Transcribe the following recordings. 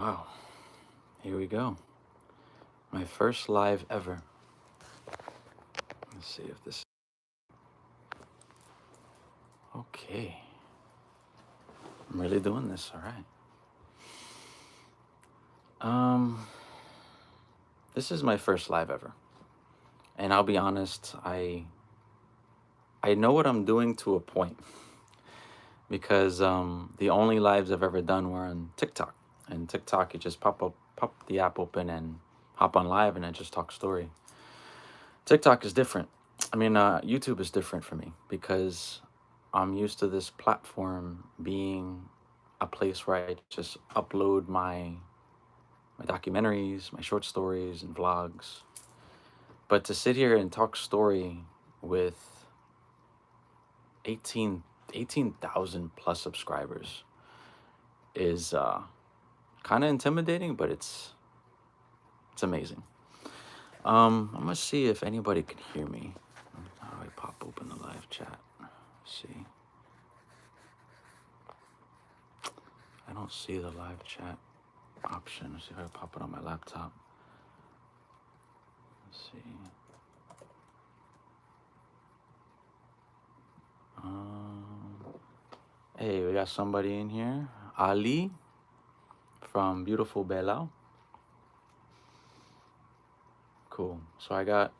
Wow, here we go. My first live ever. Let's see if this. Okay. I'm really doing this. All right. Um, this is my first live ever, and I'll be honest. I know what I'm doing to a point because the only lives I've ever done were on TikTok, and TikTok you just pop the app open, and hop on live, and I just talk story. TikTok is different. I mean, YouTube is different for me because I'm used to this platform being a place where I just upload my documentaries, my short stories, and vlogs. But to sit here and talk story with 18 18,000 plus subscribers is kind of intimidating, but it's amazing. I'm gonna see if anybody can hear me. How do I pop open the live chat? See, I don't see the live chat option. Let's see if I can pop it on my laptop. Let's see. Um, hey, we got somebody in here. Ali from beautiful Belao. Cool. So I got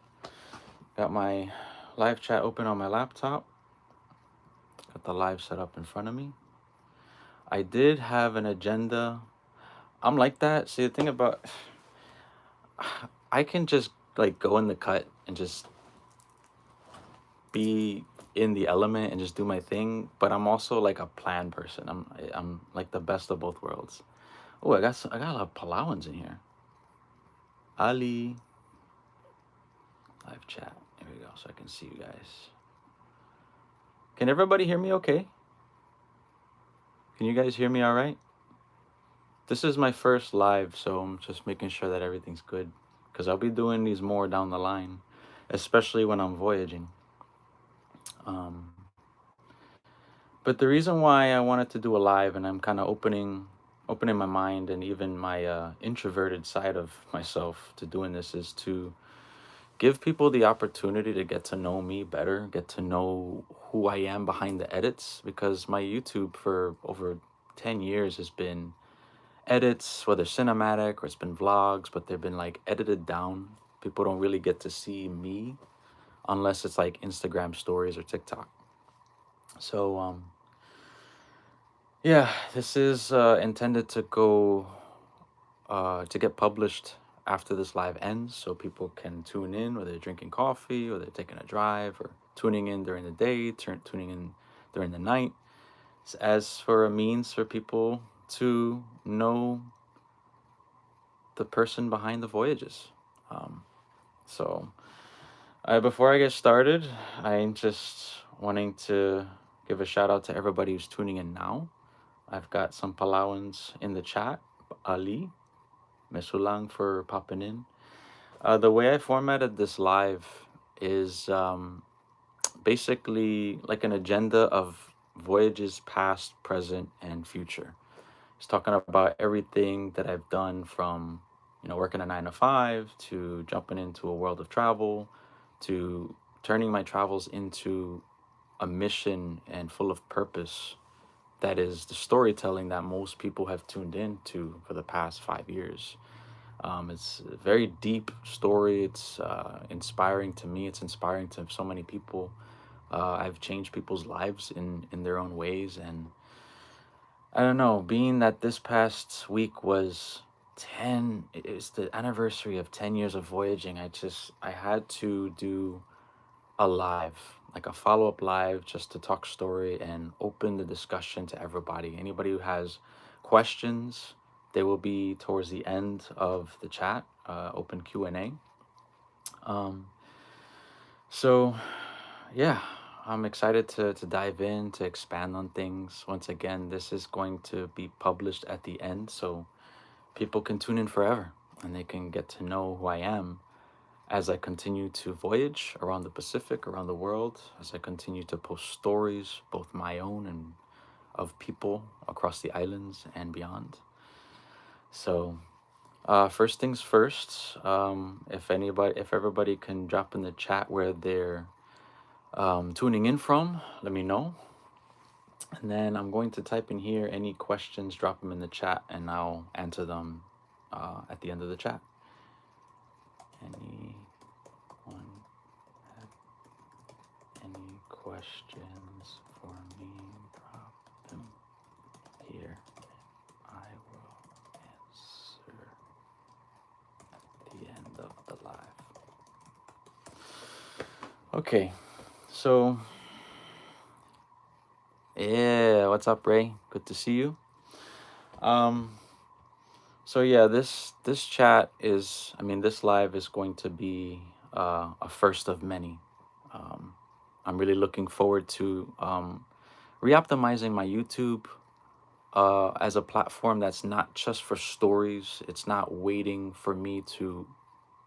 my live chat open on my laptop. Got the live set up in front of me. I did have an agenda. I'm like that. See, the thing about I can just like go in the cut and just be in the element and just do my thing, but I'm also like a plan person. I'm like the best of both worlds. Oh, I got a lot of Palauans in here. Ali, live chat. There we go, so I can see you guys. Can everybody hear me okay? Can you guys hear me all right? This is my first live, so I'm just making sure that everything's good because I'll be doing these more down the line, especially when I'm voyaging. Um, but the reason why I wanted to do a live and I'm kind of opening my mind and even my introverted side of myself to doing this is to give people the opportunity to get to know me better, get to know who I am behind the edits because my YouTube for over 10 years has been edits, whether cinematic or it's been vlogs, but they've been like edited down. People don't really get to see me unless it's like Instagram stories or TikTok. So yeah, this is intended to go to get published after this live ends, so people can tune in, whether they're drinking coffee or they're taking a drive or tuning in during the day, tuning in during the night. As for a means for people to know the person behind the voyages. Um, so, before I get started, I'm just wanting to give a shout out to everybody who's tuning in now. I've got some Palauans in the chat. Ali, Mesulang for popping in. The way I formatted this live is basically like an agenda of voyages past, present, and future. It's talking about everything that I've done from, working a 9 to 5 to jumping into a world of travel to turning my travels into a mission and full of purpose that is the storytelling that most people have tuned into for the past 5 years. It's a very deep story. It's inspiring to me. It's inspiring to so many people. I've changed people's lives in their own ways, and I don't know. Being that this past week was 10, it's the anniversary of 10 years of voyaging. I had to do a live, like a follow up live, just to talk story and open the discussion to everybody. Anybody who has questions, they will be towards the end of the chat, open Q&A. Um, so, yeah, I'm excited to dive in, to expand on things. Once again, this is going to be published at the end, so people can tune in forever and they can get to know who I am as I continue to voyage around the Pacific, around the world, as I continue to post stories, both my own and of people across the islands and beyond. So, first things first. If everybody can drop in the chat where they're tuning in from, let me know. And then I'm going to type in here any questions, drop them in the chat, and I'll answer them at the end of the chat. Anyone have any questions for me? Drop them here. I will answer at the end of the live. Okay, so yeah, what's up, Ray? Good to see you. So yeah, this chat is, I mean, this live is going to be a first of many. Um, I'm really looking forward to re-optimizing my YouTube as a platform that's not just for stories. It's not waiting for me to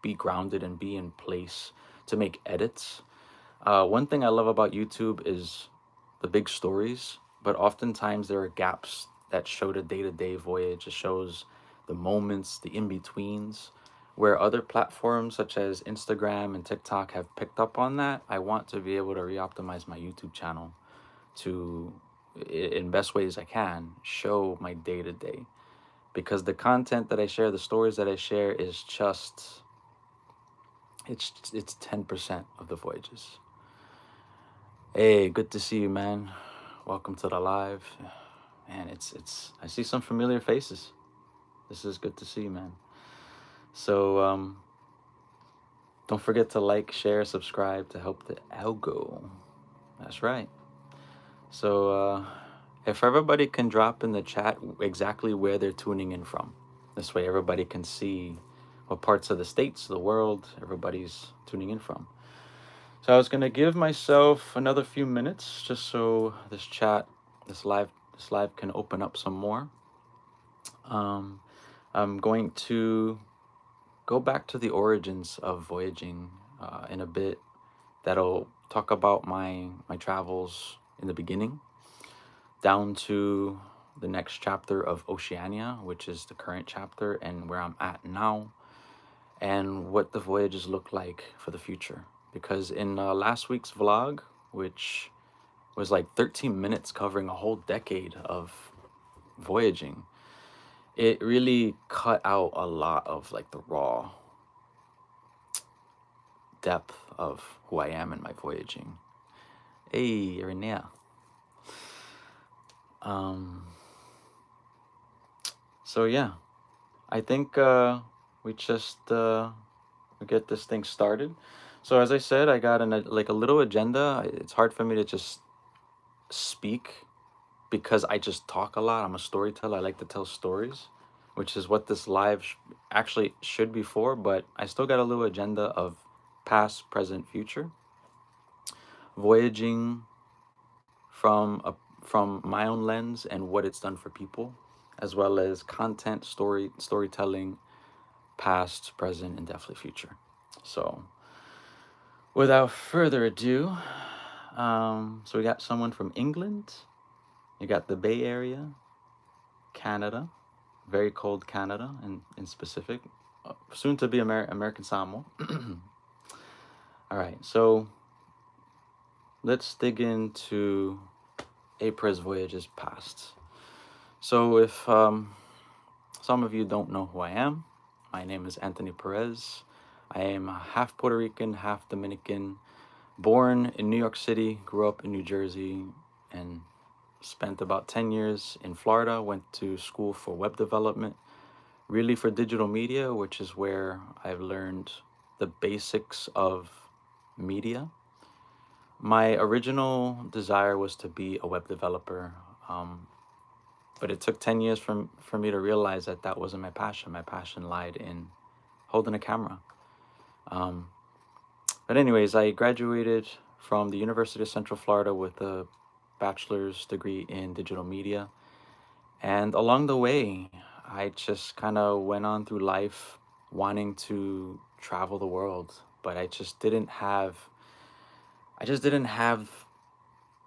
be grounded and be in place to make edits. One thing I love about YouTube is the big stories, but oftentimes there are gaps that show the day-to-day voyage. It shows the moments, the in-betweens, where other platforms such as Instagram and TikTok have picked up on that. I want to be able to re-optimize my YouTube channel to, in best ways I can, show my day-to-day. Because the content that I share, the stories that I share is just, it's 10% of the voyages. Hey, good to see you, man. Welcome to the live. Man, it's I see some familiar faces. This is good to see, man. So don't forget to like, share, subscribe to help the algo. That's right. So if everybody can drop in the chat exactly where they're tuning in from. This way everybody can see what parts of the states, the world, everybody's tuning in from. So I was gonna give myself another few minutes just so this chat, this live can open up some more. I'm going to go back to the origins of voyaging in a bit. That'll talk about my travels in the beginning, down to the next chapter of Oceania, which is the current chapter and where I'm at now, and what the voyages look like for the future. Because in last week's vlog, which was like 13 minutes covering a whole decade of voyaging, it really cut out a lot of like the raw depth of who I am in my voyaging. Hey, Irenea. So yeah, I think we just we get this thing started. So as I said, I got like a little agenda. It's hard for me to just speak because I just talk a lot. I'm a storyteller. I like to tell stories, which is what this live actually should be for. But I still got a little agenda of past, present, future. Voyaging from my own lens and what it's done for people, as well as content, storytelling, past, present, and definitely future. So without further ado, so we got someone from England. You got the Bay Area, Canada, very cold Canada in specific, soon to be American Samoa. All right, so let's dig into Apres voyages past. So if some of you don't know who I am, my name is Anthony Perez. I am half Puerto Rican, half Dominican, born in New York City, grew up in New Jersey, and spent about 10 years in Florida, went to school for web development, really for digital media, which is where I've learned the basics of media. My original desire was to be a web developer, but it took 10 years for me to realize that that wasn't my passion. My passion lied in holding a camera. But anyways, I graduated from the University of Central Florida with a bachelor's degree in digital media. And along the way, I just kind of went on through life wanting to travel the world, but I just didn't have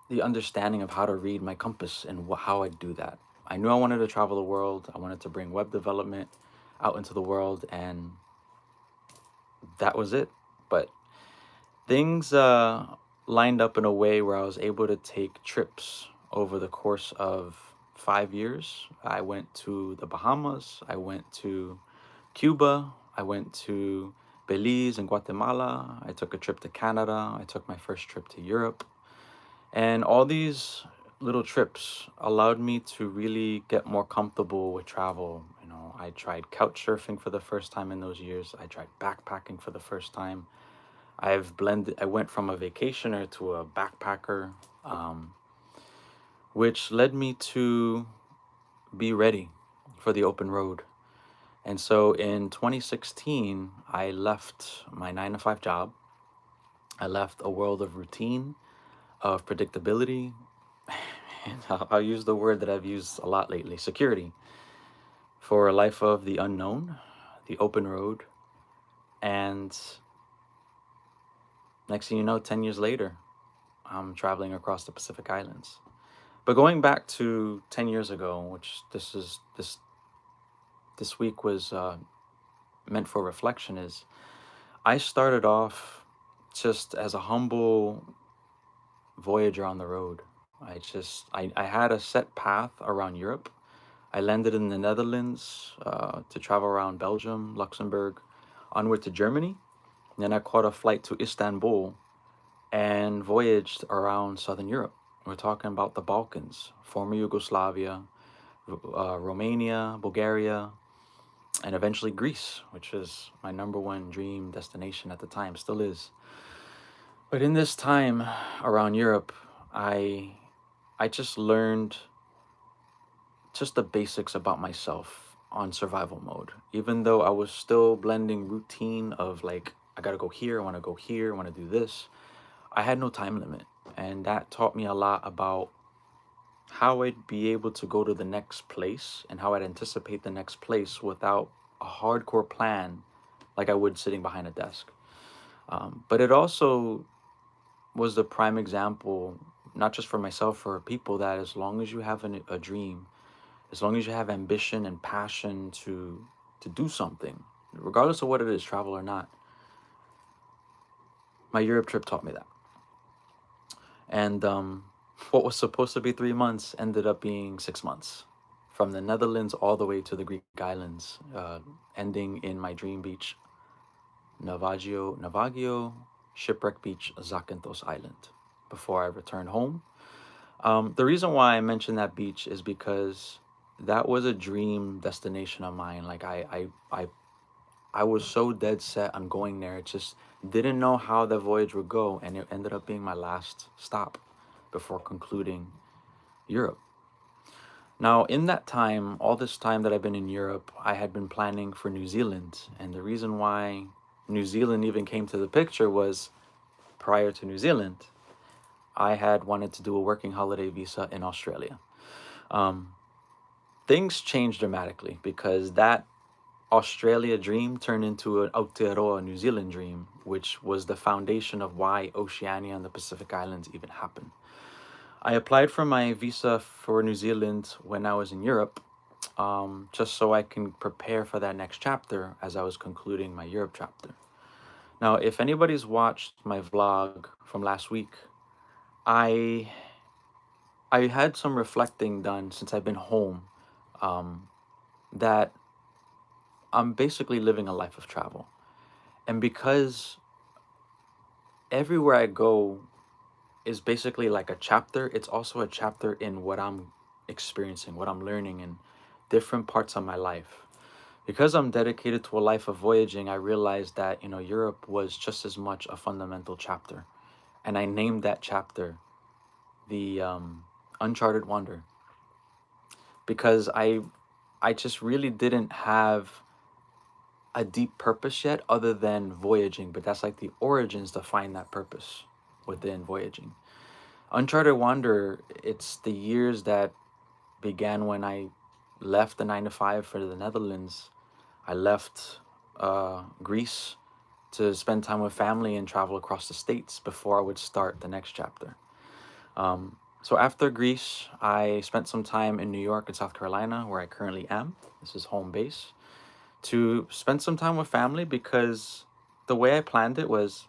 the understanding of how to read my compass and how I do that. I knew I wanted to travel the world. I wanted to bring web development out into the world, and that was it. But things lined up in a way where I was able to take trips over the course of 5 years. I went to the Bahamas, I went to Cuba, I went to Belize and Guatemala, I took a trip to Canada, I took my first trip to Europe. And all these little trips allowed me to really get more comfortable with travel. You know, I tried couch surfing for the first time in those years. I tried backpacking for the first time. I went from a vacationer to a backpacker, um, which led me to be ready for the open road. And so in 2016, I left my 9 to 5 job. I left a world of routine, of predictability, and I'll use the word that I've used a lot lately, security, for a life of the unknown, the open road. And next thing you know, 10 years later, I'm traveling across the Pacific Islands. But going back to 10 years ago, which this week was meant for reflection, is I started off just as a humble voyager on the road. I had a set path around Europe. I landed in the Netherlands to travel around Belgium, Luxembourg, onward to Germany. Then I caught a flight to Istanbul and voyaged around Southern Europe. We're talking about the Balkans, former Yugoslavia, Romania, Bulgaria, and eventually Greece, which is my number one dream destination at the time, still is. But in this time around Europe, I I just learned just the basics about myself on survival mode. Even though I was still blending routine of like, I gotta go here, I wanna go here, I wanna do this, I had no time limit. And that taught me a lot about how I'd be able to go to the next place and how I'd anticipate the next place without a hardcore plan like I would sitting behind a desk. But it also was the prime example, not just for myself, for people, that as long as you have a dream, as long as you have ambition and passion to do something, regardless of what it is, travel or not. My Europe trip taught me that. And what was supposed to be 3 months ended up being 6 months, from the Netherlands all the way to the Greek islands, ending in my dream beach, Navagio Shipwreck Beach, Zakynthos Island, before I returned home. The reason why I mentioned that beach is because that was a dream destination of mine. Like I was so dead set on going there. It just didn't know how the voyage would go, and it ended up being my last stop before concluding Europe. Now, in that time, all this time that I've been in Europe, I had been planning for New Zealand. And the reason why New Zealand even came to the picture was, prior to New Zealand, I had wanted to do a working holiday visa in Australia. Um, Things changed dramatically because that Australia dream turned into an Aotearoa New Zealand dream, which was the foundation of why Oceania and the Pacific Islands even happened. I applied for my visa for New Zealand when I was in Europe, just so I can prepare for that next chapter as I was concluding my Europe chapter. Now, if anybody's watched my vlog from last week, I I had some reflecting done since I've been home, um, that I'm basically living a life of travel. And because everywhere I go is basically like a chapter, it's also a chapter in what I'm experiencing, what I'm learning in different parts of my life. Because I'm dedicated to a life of voyaging, I realized that, Europe was just as much a fundamental chapter. And I named that chapter the Uncharted Wonder, because I just really didn't have a deep purpose yet other than voyaging, but that's like the origins to find that purpose within voyaging. Uncharted Wander, it's the years that began when I left the 9 to 5 for the Netherlands. I left Greece to spend time with family and travel across the states before I would start the next chapter. So after Greece, I spent some time in New York and South Carolina, where I currently am. This is home base. To spend some time with family because the way I planned it was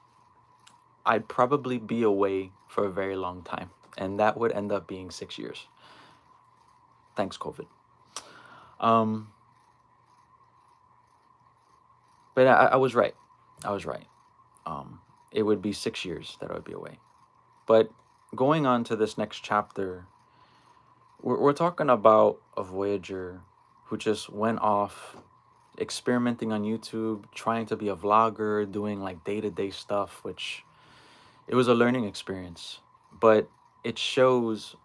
I'd probably be away for a very long time, and that would end up being 6 years. Thanks, COVID. Um, but I was right. I was right. Um, it would be 6 years that I would be away. But going on to this next chapter, we're talking about a Voyager who just went off experimenting on YouTube, trying to be a vlogger, doing like day-to-day stuff, which it was a learning experience. But it shows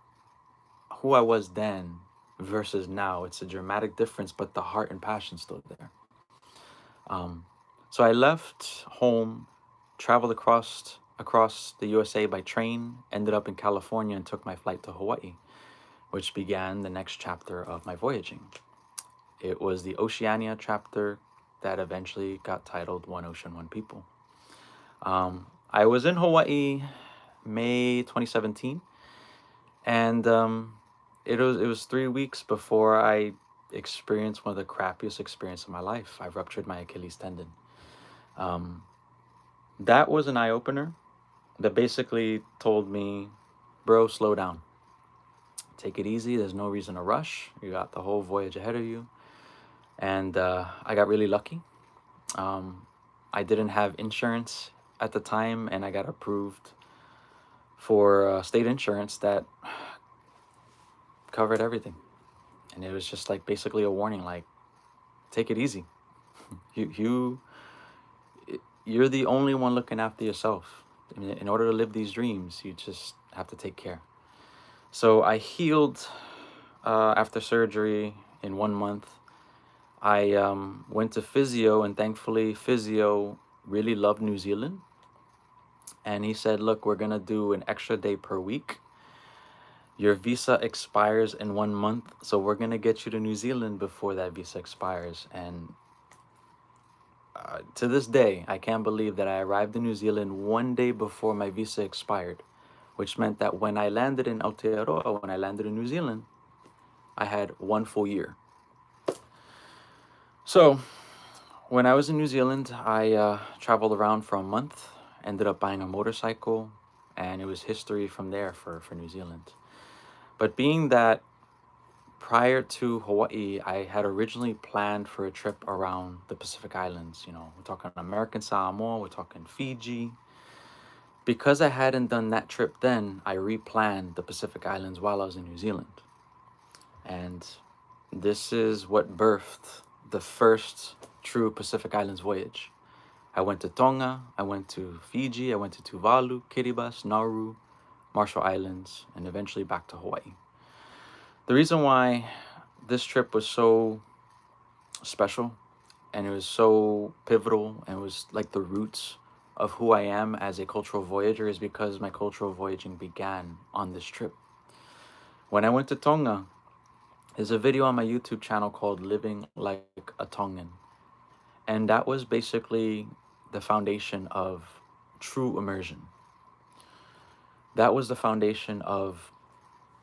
who I was then versus now. It's a dramatic difference, but the heart and passion still there. Um, so I left home, traveled across the USA by train, ended up in California, and took my flight to Hawaii, which began the next chapter of my voyaging. It was the Oceania chapter that eventually got titled One Ocean, One People. I was in Hawaii May 2017, and it was 3 weeks before I experienced one of the crappiest experiences of my life. I ruptured my Achilles tendon. Um, that was an eye opener that basically told me, bro, slow down. Take it easy. There's no reason to rush. You got the whole voyage ahead of you. And I got really lucky. Um, I didn't have insurance at the time, and I got approved for state insurance that covered everything. And it was just like basically a warning, like, take it easy. You you're the only one looking after yourself. I mean, in order to live these dreams, you just have to take care. So I healed after surgery in 1 month. I went to physio, and thankfully physio really loved New Zealand. And he said, look, we're going to do an extra day per week. Your visa expires in 1 month, so we're going to get you to New Zealand before that visa expires. And to this day, I can't believe that I arrived in New Zealand 1 day before my visa expired, which meant that when I landed in Aotearoa, when I landed in New Zealand, I had 1 full year. So when I was in New Zealand, I traveled around for a month, ended up buying a motorcycle, and it was history from there for New Zealand. But being that prior to Hawaii, I had originally planned for a trip around the Pacific Islands. You know, we're talking American Samoa, we're talking Fiji. Because I hadn't done that trip then, I replanned the Pacific Islands while I was in New Zealand. And this is what birthed the first true Pacific Islands voyage. I went to Tonga, I went to Fiji, I went to Tuvalu, Kiribati, Nauru, Marshall Islands, and eventually back to Hawaii. The reason why this trip was so special and it was so pivotal and it was like the roots of who I am as a cultural voyager is because my cultural voyaging began on this trip. When I went to Tonga, there's a video on my YouTube channel called Living Like a Tongan. And that was basically the foundation of true immersion. That was the foundation of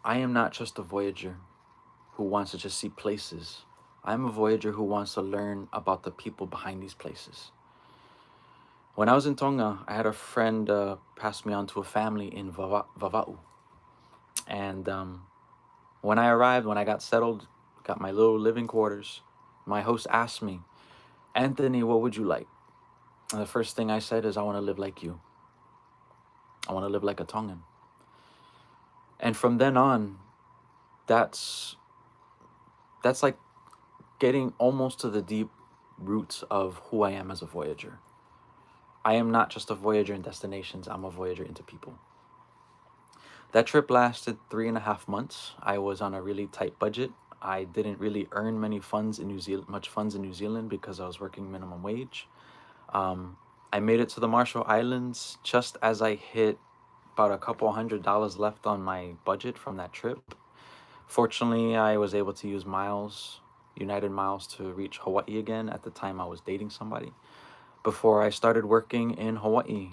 I am not just a voyager who wants to just see places. I'm a voyager who wants to learn about the people behind these places. When I was in Tonga, I had a friend pass me on to a family in Vava'u. And when I arrived, when I got settled, got my little living quarters, my host asked me, Anthony, what would you like? And the first thing I said is, I want to live like you. I want to live like a Tongan. And from then on, that's like getting almost to the deep roots of who I am as a voyager. I am not just a voyager in destinations, I'm a voyager into people. That trip lasted 3.5 months. I was on a really tight budget. I didn't really earn much funds in New Zealand because I was working minimum wage. I made it to the Marshall Islands just as I hit about a couple $100 left on my budget from that trip. Fortunately, I was able to use United Miles to reach Hawaii again. At the time, I was dating somebody. Before I started working in Hawaii,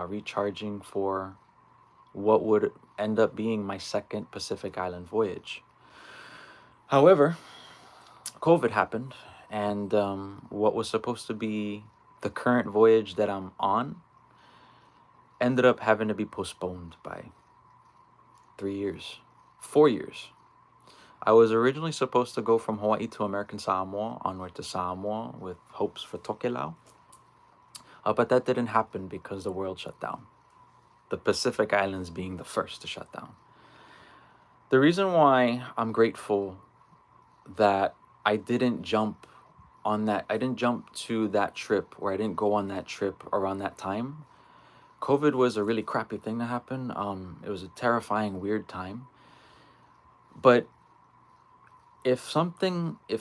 recharging for what would end up being my second Pacific Island voyage. However, COVID happened, and what was supposed to be the current voyage that I'm on ended up having to be postponed by 3 years, 4 years. I was originally supposed to go from Hawaii to American Samoa, onward to Samoa with hopes for Tokelau. But that didn't happen because the world shut down, the Pacific Islands being the first to shut down. The reason why I'm grateful that I didn't jump to that trip, or I didn't go on that trip around that time. COVID was a really crappy thing to happen. It was a terrifying, weird time. But if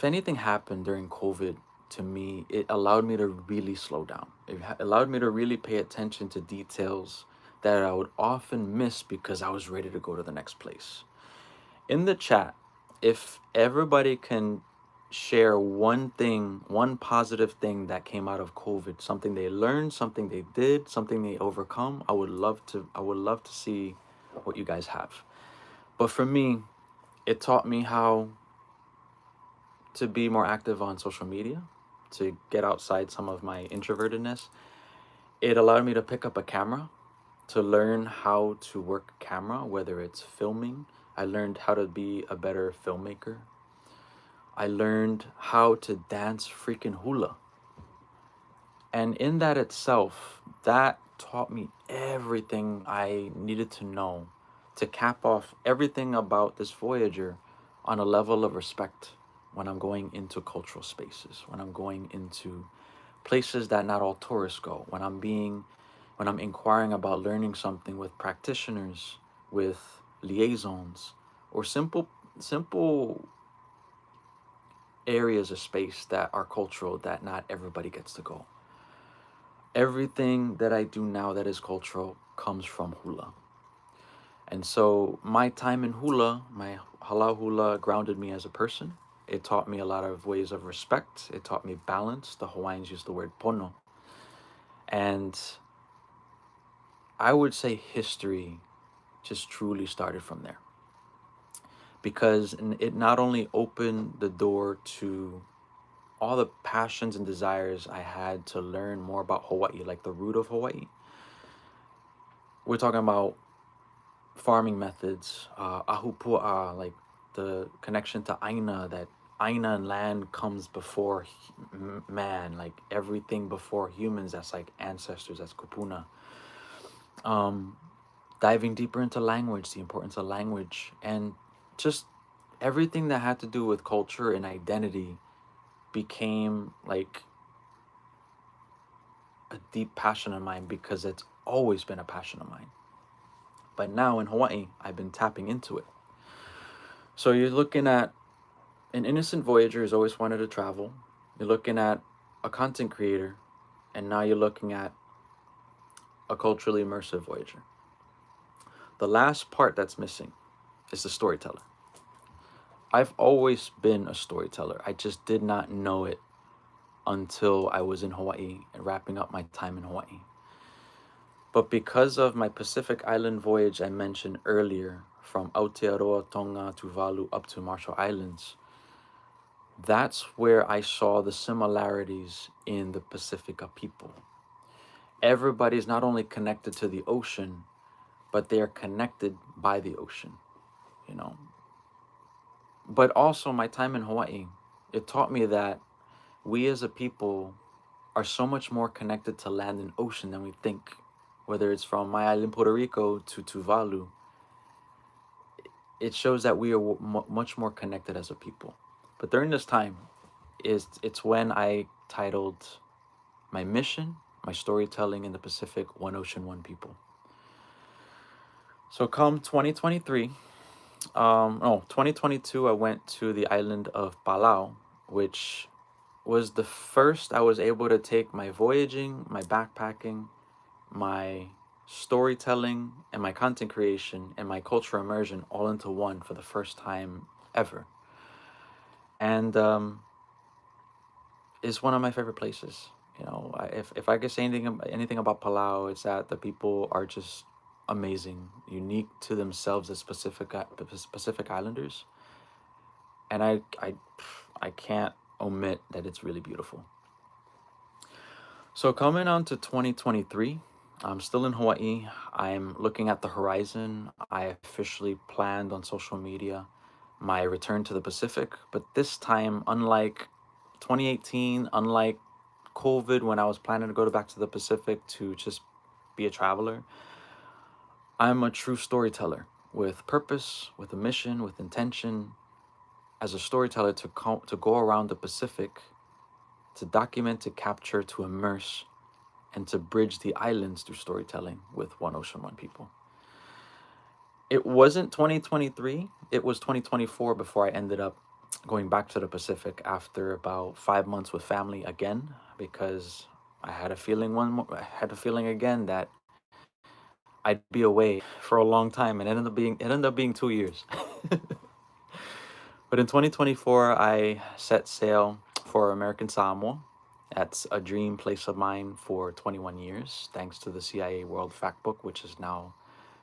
anything happened during COVID to me, it allowed me to really slow down. Allowed me to really pay attention to details that I would often miss because I was ready to go to the next place. In the chat, if everybody can share one thing, one positive thing that came out of COVID, something they learned, something they did, something they overcome, I would love to see what you guys have. But for me, it taught me how to be more active on social media, to get outside some of my introvertedness. It allowed me to pick up a camera, to learn how to work a camera, whether it's filming. I learned how to be a better filmmaker. I learned how to dance freaking hula. And in that itself, that taught me everything I needed to know to cap off everything about this Voyager on a level of respect when I'm going into cultural spaces, when I'm going into places that not all tourists go, when I'm inquiring about learning something with practitioners, with liaisons, or simple areas of space that are cultural that not everybody gets to go. Everything that I do now that is cultural comes from hula. And so my time in hula, my halau hula, grounded me as a person. It taught me a lot of ways of respect. It taught me balance. The Hawaiians use the word pono. And I would say history just truly started from there. Because it not only opened the door to all the passions and desires I had to learn more about Hawaii, like the root of Hawaii. We're talking about farming methods, ahupua, like the connection to Aina, that Aina and land comes before man, like everything before humans, that's like ancestors, that's kupuna. Diving deeper into language, the importance of language, and just everything that had to do with culture and identity became like a deep passion of mine because it's always been a passion of mine. But now in Hawaii, I've been tapping into it. So you're looking at an innocent voyager who's always wanted to travel. You're looking at a content creator, and now you're looking at a culturally immersive voyager. The last part that's missing is the storyteller. I've always been a storyteller. I just did not know it until I was in Hawaii and wrapping up my time in Hawaii. But because of my Pacific Island voyage I mentioned earlier, from Aotearoa, Tonga, Tuvalu, up to Marshall Islands, that's where I saw the similarities in the Pacifica people. Everybody's not only connected to the ocean, but they are connected by the ocean, you know. But also my time in Hawaii, it taught me that we as a people are so much more connected to land and ocean than we think. Whether it's from my island, Puerto Rico, to Tuvalu, it shows that we are much more connected as a people. But during this time, it's when I titled my mission, my storytelling in the Pacific, One Ocean, One People. So come 2023, 2022, I went to the island of Palau, which was the first I was able to take my voyaging, my backpacking, my storytelling, and my content creation and my cultural immersion all into one for the first time ever. And it's one of my favorite places. You know, if I could say anything about Palau, it's that the people are just amazing, unique to themselves as Pacific Islanders, and I can't omit that it's really beautiful. So coming on to 2023, I'm still in Hawaii. I'm looking at the horizon. I officially planned on social media my return to the Pacific, but this time, unlike 2018, unlike COVID when I was planning to go back to the Pacific to just be a traveler, I'm a true storyteller with purpose, with a mission, with intention. As a storyteller, to go around the Pacific, to document, to capture, to immerse, and to bridge the islands through storytelling with One Ocean, One People. It wasn't 2023, it was 2024 before I ended up going back to the Pacific after about 5 months with family again, because I had a feeling again that I'd be away for a long time, and it ended up being 2 years. But in 2024, I set sail for American Samoa. That's a dream place of mine for 21 years, thanks to the CIA World Factbook, which is now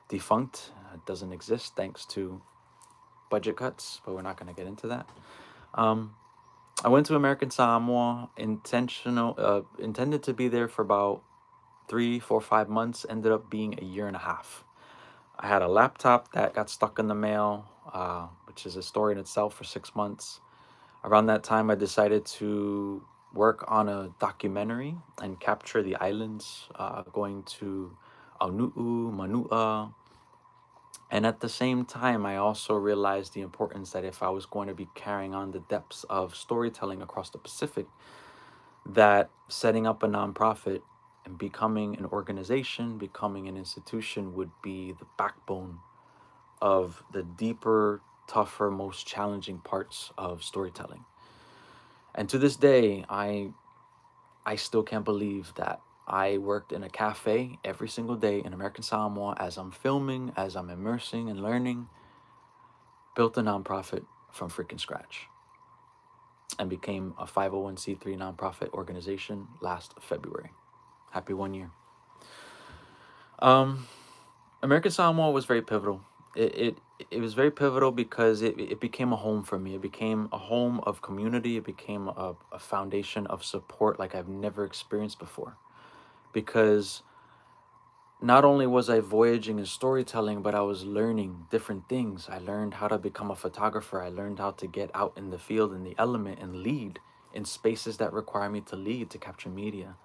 defunct. It doesn't exist thanks to budget cuts, but we're not going to get into that. Um, I went to American Samoa, intended to be there for about 3, 4, 5 months, ended up being a year and a half. I had a laptop that got stuck in the mail, which is a story in itself, for 6 months. Around that time, I decided to work on a documentary and capture the islands, going to Aunuu, Manua. And at the same time, I also realized the importance that if I was going to be carrying on the depths of storytelling across the Pacific, that setting up a nonprofit and becoming an organization, becoming an institution would be the backbone of the deeper, tougher, most challenging parts of storytelling. And to this day, I still can't believe that I worked in a cafe every single day in American Samoa as I'm filming, as I'm immersing and learning, built a nonprofit from freaking scratch, and became a 501c3 nonprofit organization last February. Happy 1 year. Um, American Samoa was very pivotal. It was very pivotal because it became a home for me. It became a home of community. It became a foundation of support like I've never experienced before. Because not only was I voyaging in storytelling, but I was learning different things. I learned how to become a photographer. I learned how to get out in the field, in the element, and lead in spaces that require me to lead, to capture media.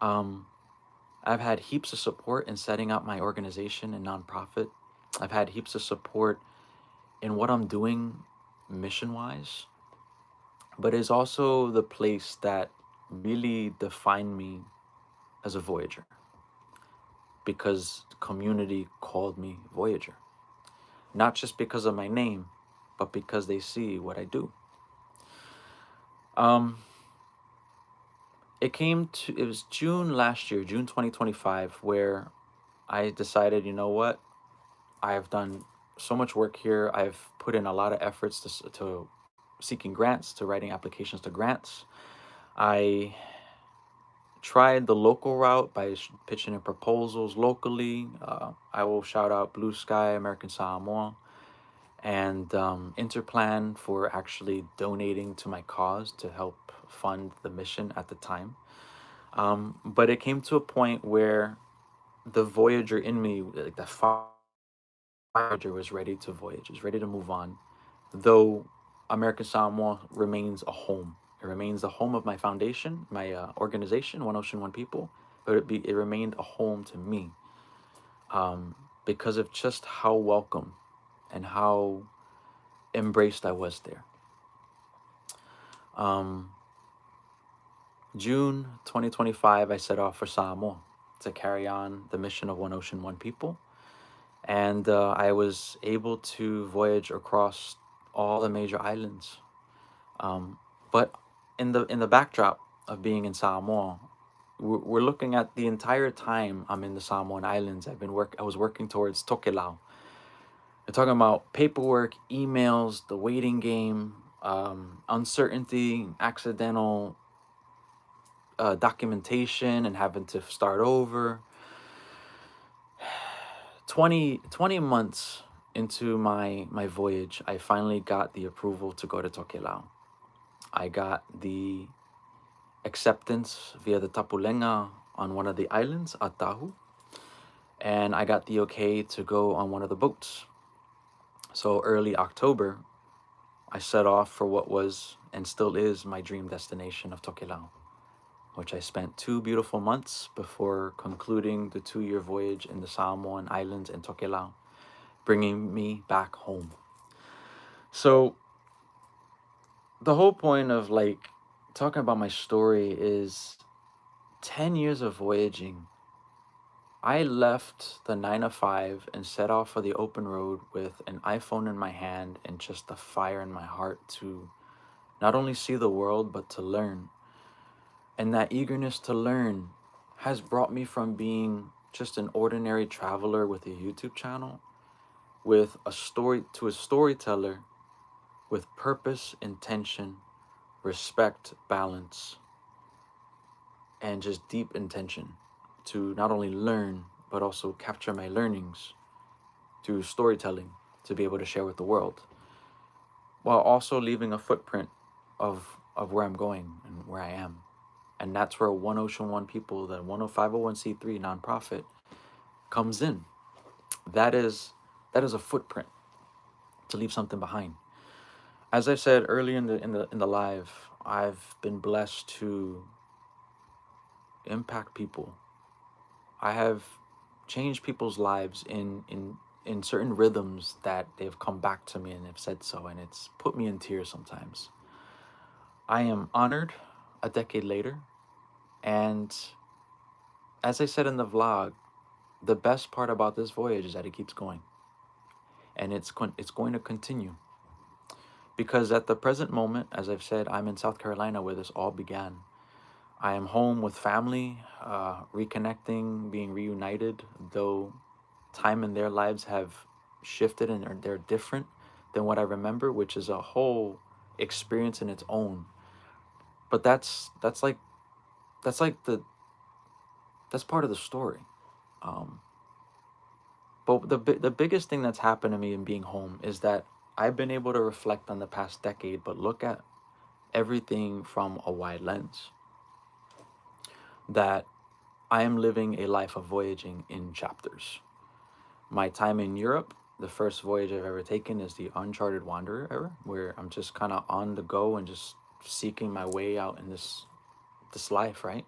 Um, I've had heaps of support in setting up my organization and nonprofit. I've had heaps of support in what I'm doing mission wise, but it's also the place that really defined me as a Voyager, because the community called me Voyager. Not just because of my name, but because they see what I do. Um, it was June last year, June 2025, where I decided, you know what? I've done so much work here. I've put in a lot of efforts to seeking grants, to writing applications to grants. I tried the local route by pitching in proposals locally. I will shout out Blue Sky, American Samoa, and Interplan for actually donating to my cause to help fund the mission at the time. But it came to a point where the Voyager in me, like the Voyager, was ready to voyage, was ready to move on. Though American Samoa remains a home. It remains the home of my foundation, my organization, One Ocean, One People. But it remained a home to me, because of just how welcome and how embraced I was there. Um, June 2025, I set off for Samoa to carry on the mission of One Ocean, One People. And I was able to voyage across all the major islands. But in the backdrop of being in Samoa, we're looking at the entire time I'm in the Samoan Islands. I was working towards Tokelau. They're talking about paperwork, emails, the waiting game, uncertainty, accidental documentation, and having to start over. 20 months into my voyage, I finally got the approval to go to Tokelau. I got the acceptance via the Tapulenga on one of the islands, Atahu, and I got the okay to go on one of the boats. So early October, I set off for what was and still is my dream destination of Tokelau, which I spent 2 beautiful months before concluding the 2-year voyage in the Samoan Islands and Tokelau, bringing me back home. So the whole point of like talking about my story is 10 years of voyaging. I left the 9 to 5 and set off for the open road with an iPhone in my hand and just a fire in my heart to not only see the world, but to learn. And that eagerness to learn has brought me from being just an ordinary traveler with a YouTube channel, with a story, to a storyteller with purpose, intention, respect, balance, and just deep intention to not only learn, but also capture my learnings through storytelling to be able to share with the world, while also leaving a footprint of where I'm going and where I am. And that's where One Ocean One People, the 501c3 nonprofit, comes in. That is a footprint to leave something behind. As I said earlier in the live, I've been blessed to impact people. I have changed people's lives in certain rhythms that they've come back to me and have said so, and it's put me in tears sometimes. I am honored a decade later, and as I said in the vlog, the best part about this voyage is that it keeps going, and it's going to continue. Because at the present moment, as I've said, I'm in South Carolina where this all began. I am home with family, reconnecting, being reunited, though time in their lives have shifted and they're different than what I remember, which is a whole experience in its own. But that's like the that's part of the story. Um, but the biggest thing that's happened to me in being home is that I've been able to reflect on the past decade, but look at everything from a wide lens. That I am living a life of voyaging in chapters. My time in Europe, the first voyage I've ever taken is the Uncharted Wanderer era, where I'm just kind of on the go and just seeking my way out in this life, right?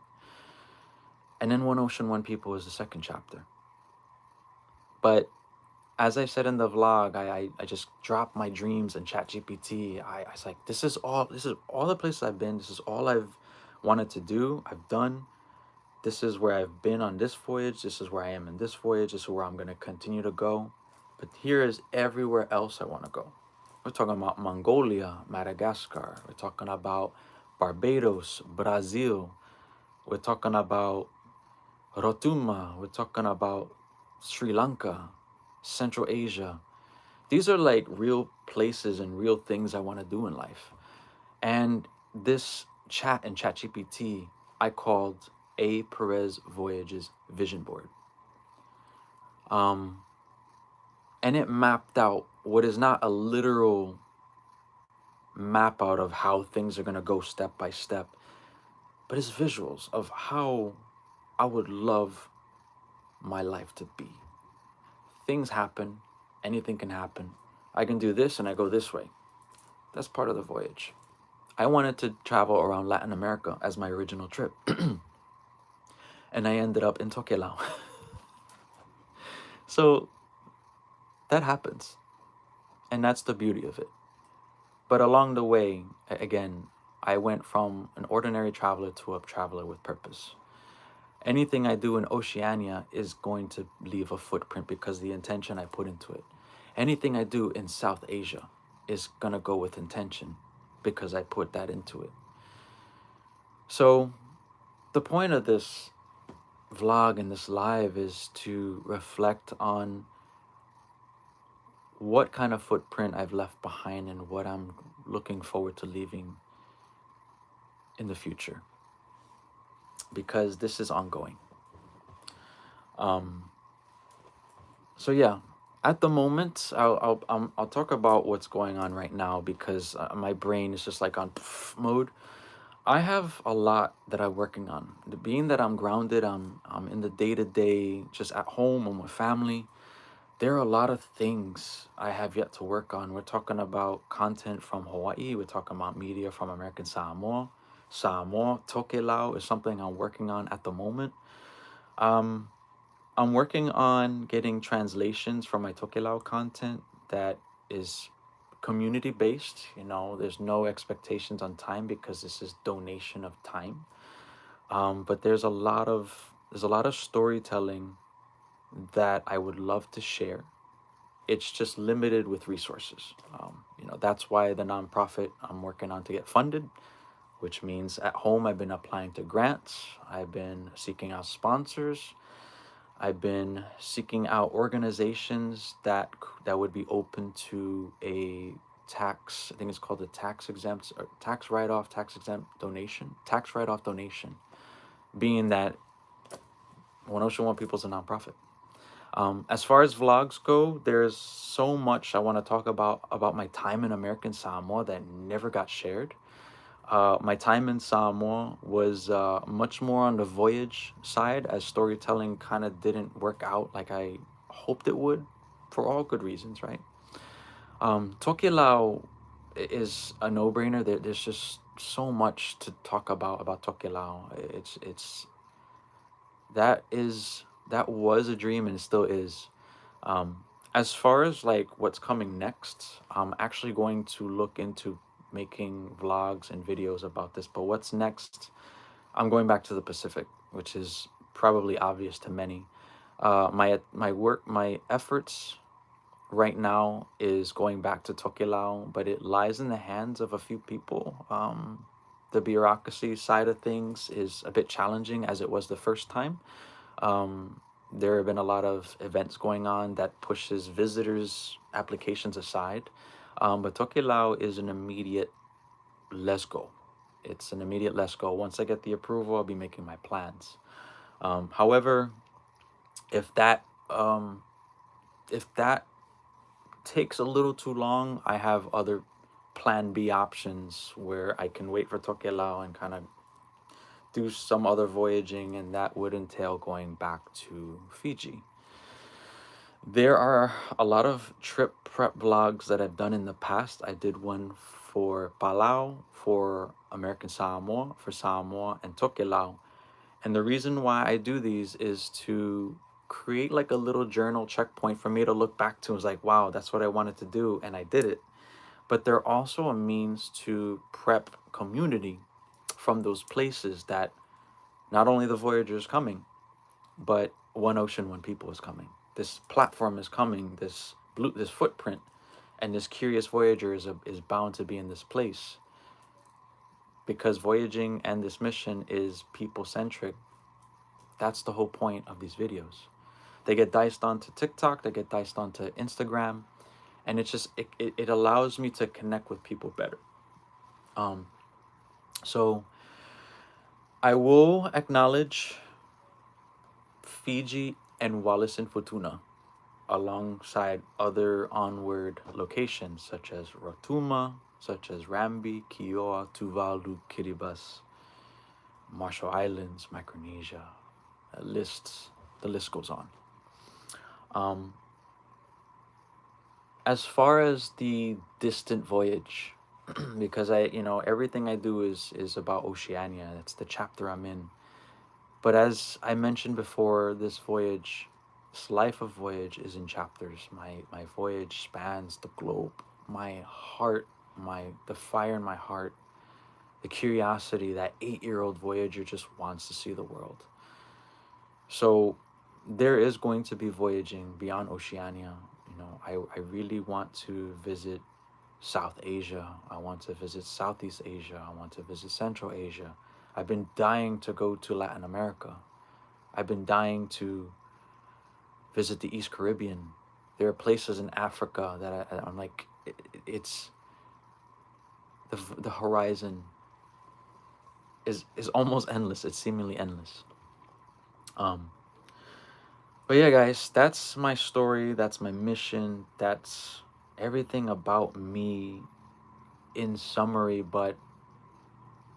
And then One Ocean, One People is the second chapter. But as I said in the vlog, I just dropped my dreams in ChatGPT. I was like, this is all the places I've been. This is all I've wanted to do. I've done. This is where I've been on this voyage. This is where I am in this voyage. This is where I'm going to continue to go. But here is everywhere else I want to go. We're talking about Mongolia, Madagascar. We're talking about Barbados, Brazil. We're talking about Rotuma. We're talking about Sri Lanka, Central Asia. These are like real places and real things I want to do in life. And this chat in ChatGPT, I called A. Perez Voyage's vision board. And it mapped out what is not a literal map out of how things are going to go step by step, but it's visuals of how I would love my life to be. Things happen, anything can happen. I can do this and I go this way. That's part of the voyage. I wanted to travel around Latin America as my original trip. And I ended up in Tokelau. So that happens. And that's the beauty of it. But along the way, again, I went from an ordinary traveler to a traveler with purpose. Anything I do in Oceania is going to leave a footprint because the intention I put into it. Anything I do in South Asia is going to go with intention because I put that into it. So the point of this vlog and this live is to reflect on what kind of footprint I've left behind and what I'm looking forward to leaving in the future, because this is ongoing. So yeah, at the moment, I'll talk about what's going on right now because my brain is just like on mode. I have a lot that I'm working on. Being that I'm grounded, I'm in the day to day, just at home. I'm with family. There are a lot of things I have yet to work on. We're talking about content from Hawaii. We're talking about media from American Samoa. Samoa, Tokelau is something I'm working on at the moment. Um, I'm working on getting translations from my Tokelau content that is community based. You know, there's no expectations on time because this is donation of time. But there's a lot of storytelling that I would love to share. It's just limited with resources. That's why the nonprofit I'm working on to get funded, which means at home I've been applying to grants, I've been seeking out sponsors, I've been seeking out organizations that would be open to a tax. I think it's called a tax exempt or tax write off, tax write off donation. Being that One Ocean One People is a nonprofit. As far as vlogs go, there's so much I want to talk about my time in American Samoa that never got shared. My time in Samoa was much more on the voyage side, as storytelling kind of didn't work out like I hoped it would, for all good reasons, right? Tokelau is a no-brainer. There's just so much to talk about Tokelau. That was a dream and it still is. As far as like what's coming next, I'm actually going to look into making vlogs and videos about this. But what's next? I'm going back to the Pacific, which is probably obvious to many. My efforts right now is going back to Tokelau, but it lies in the hands of a few people. The bureaucracy side of things is a bit challenging as it was the first time. There have been a lot of events going on that pushes visitors' applications aside. But Tokelau is an immediate let's go. It's an immediate let's go. Once I get the approval, I'll be making my plans. However, if that um, if that takes a little too long, I have other plan B options where I can wait for Tokelau and kind of do some other voyaging, and that would entail going back to Fiji. There are a lot of trip prep vlogs that I've done in the past. I did one for Palau, for American Samoa, for Samoa, and Tokelau. And the reason why I do these is to create like a little journal checkpoint for me to look back to. It's like, wow, that's what I wanted to do, and I did it. But they're also a means to prep community from those places that not only the Voyager is coming, but One Ocean, One People is coming. This platform is coming. This footprint, and this curious Voyager is bound to be in this place because voyaging and this mission is people centric. That's the whole point of these videos. They get diced onto TikTok. They get diced onto Instagram, and it allows me to connect with people better. Um, so I will acknowledge Fiji and Wallace and Futuna alongside other onward locations such as Rotuma, such as Rambi, Kioa, Tuvalu, Kiribati, Marshall Islands, Micronesia. The list goes on. Um, as far as the distant voyage, because everything I do is about Oceania. That's the chapter I'm in. But as I mentioned before, this life of voyage is in chapters. My voyage spans the globe. My heart, the fire in my heart, the curiosity, that 8-year-old voyager just wants to see the world. So there is going to be voyaging beyond Oceania. I really want to visit South Asia. I want to visit Southeast Asia. I want to visit Central Asia. I've been dying to go to Latin America. I've been dying to visit the East Caribbean. There are places in Africa that I'm like, it's the horizon is almost endless. It's seemingly endless. Um, But yeah, guys, that's my story. That's my mission. That's everything about me in summary, but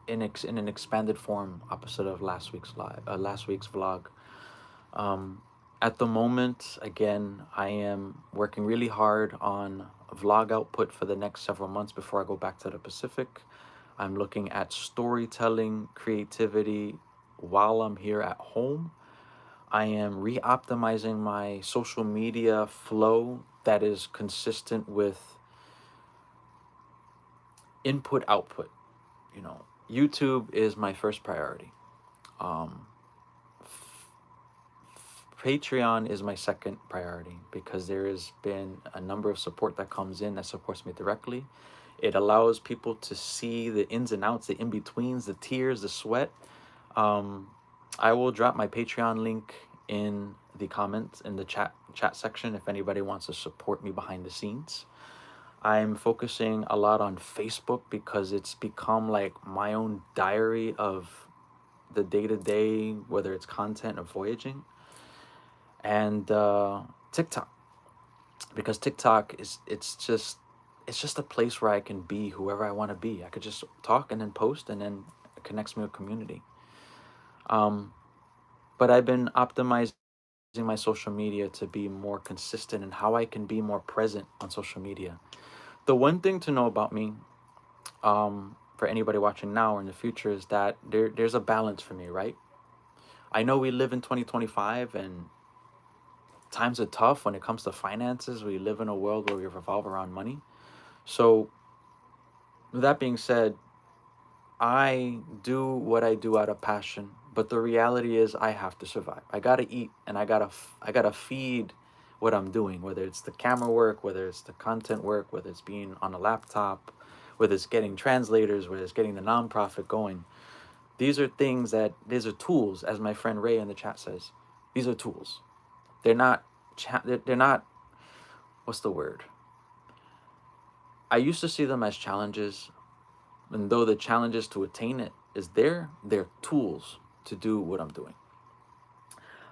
in an expanded form, opposite of last week's vlog. Um, at the moment, again, I am working really hard on vlog output for the next several months before I go back to the Pacific. I'm looking at storytelling, creativity while I'm here at home. I am re-optimizing my social media flow that is consistent with input output. You know, YouTube is my first priority. Um, Patreon is my second priority because there has been a number of support that comes in that supports me directly. It allows people to see the ins and outs, the in betweens, the tears, the sweat. Um, I will drop my Patreon link in the comments in the chat section if anybody wants to support me behind the scenes. I'm focusing a lot on Facebook because it's become like my own diary of the day to day, whether it's content or voyaging, and TikTok because TikTok is it's just a place where I can be whoever I want to be. I could just talk and then post, and then it connects me with community. Um, but I've been optimizing my social media to be more consistent and how I can be more present on social media. The one thing to know about me, for anybody watching now or in the future, is that there's a balance for me, right? I know we live in 2025 and times are tough when it comes to finances. We live in a world where we revolve around money. So, with that being said, I do what I do out of passion, but the reality is I have to survive. I gotta eat, and I gotta feed what I'm doing. Whether it's the camera work, whether it's the content work, whether it's being on a laptop, whether it's getting translators, whether it's getting the nonprofit going. These are tools, as my friend Ray in the chat says. These are tools. They're not. They're not. What's the word? I used to see them as challenges, and though the challenges to attain it is there, they're tools to do what I'm doing.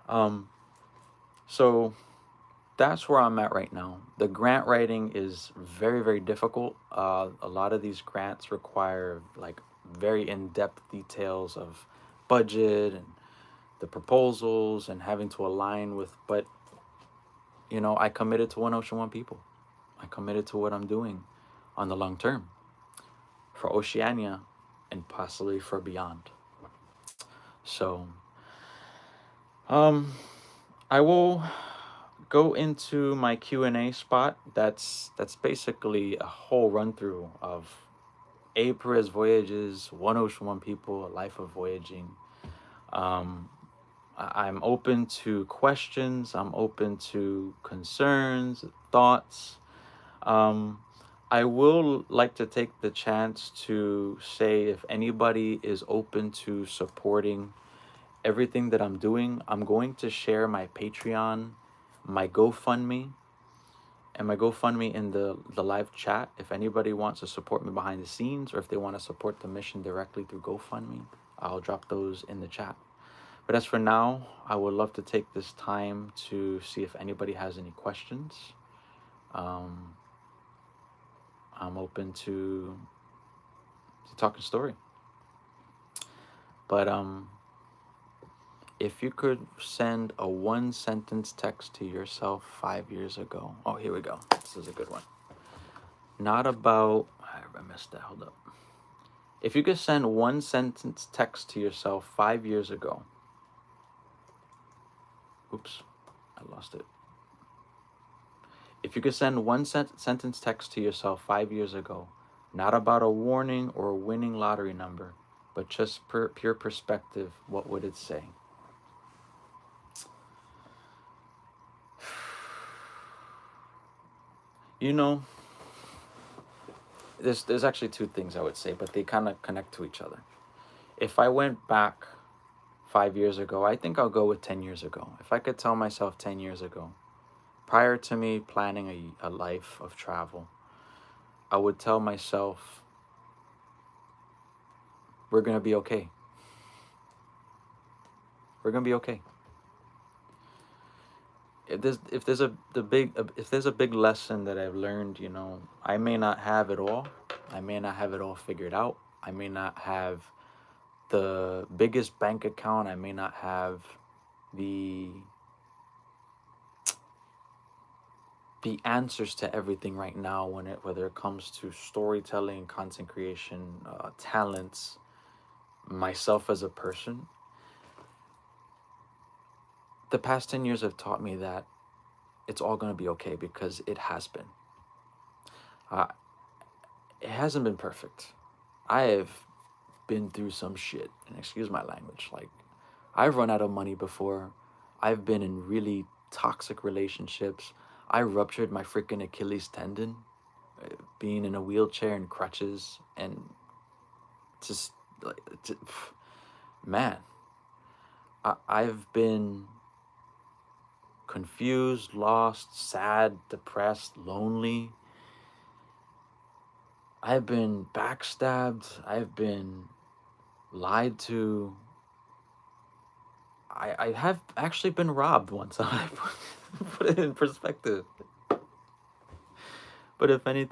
Um, so that's where I'm at right now. The grant writing is very, very difficult. A lot of these grants require like very in-depth details of budget and the proposals and having to align with. But you know, I committed to One Ocean One People. I committed to what I'm doing on the long term for Oceania and possibly for beyond. So, um, I will go into my Q&A spot. That's basically a whole run through of A Perez Voyages, One Ocean One People, A Life of Voyaging. Um, I'm open to questions. I'm open to concerns, thoughts. Um, I will like to take the chance to say if anybody is open to supporting everything that I'm doing, I'm going to share my Patreon, my GoFundMe, and my GoFundMe in the live chat. If anybody wants to support me behind the scenes or if they want to support the mission directly through GoFundMe, I'll drop those in the chat. But as for now, I would love to take this time to see if anybody has any questions. Um, I'm open to talking story. But if you could send a one sentence text to yourself 5 years ago. Oh, here we go. This is a good one. Not about, I missed that. Hold up. If you could send one sentence text to yourself 5 years ago. Oops, I lost it. If you could send one sentence text to yourself 5 years ago, not about a warning or a winning lottery number, but just pure perspective, what would it say? You know, there's actually two things I would say, but they kind of connect to each other. If I went back 5 years ago, I think I'll go with 10 years ago. If I could tell myself 10 years ago, prior to me planning a life of travel, I would tell myself, we're going to be okay. We're going to be okay. if there's a big lesson that I've learned, I may not have it all. I may not have it all figured out. I may not have the biggest bank account. I may not have the the answers to everything right now whether it comes to storytelling, content creation, talents, myself as a person. The past 10 years have taught me that it's all going to be okay because it has been. Uh, it hasn't been perfect. I have been through some shit, and excuse my language. Like, I've run out of money before. I've been in really toxic relationships. I ruptured my freaking Achilles tendon, being in a wheelchair and crutches, and just like, man, I've been confused, lost, sad, depressed, lonely. I've been backstabbed. I've been lied to. I have actually been robbed once. I put it in perspective. But if any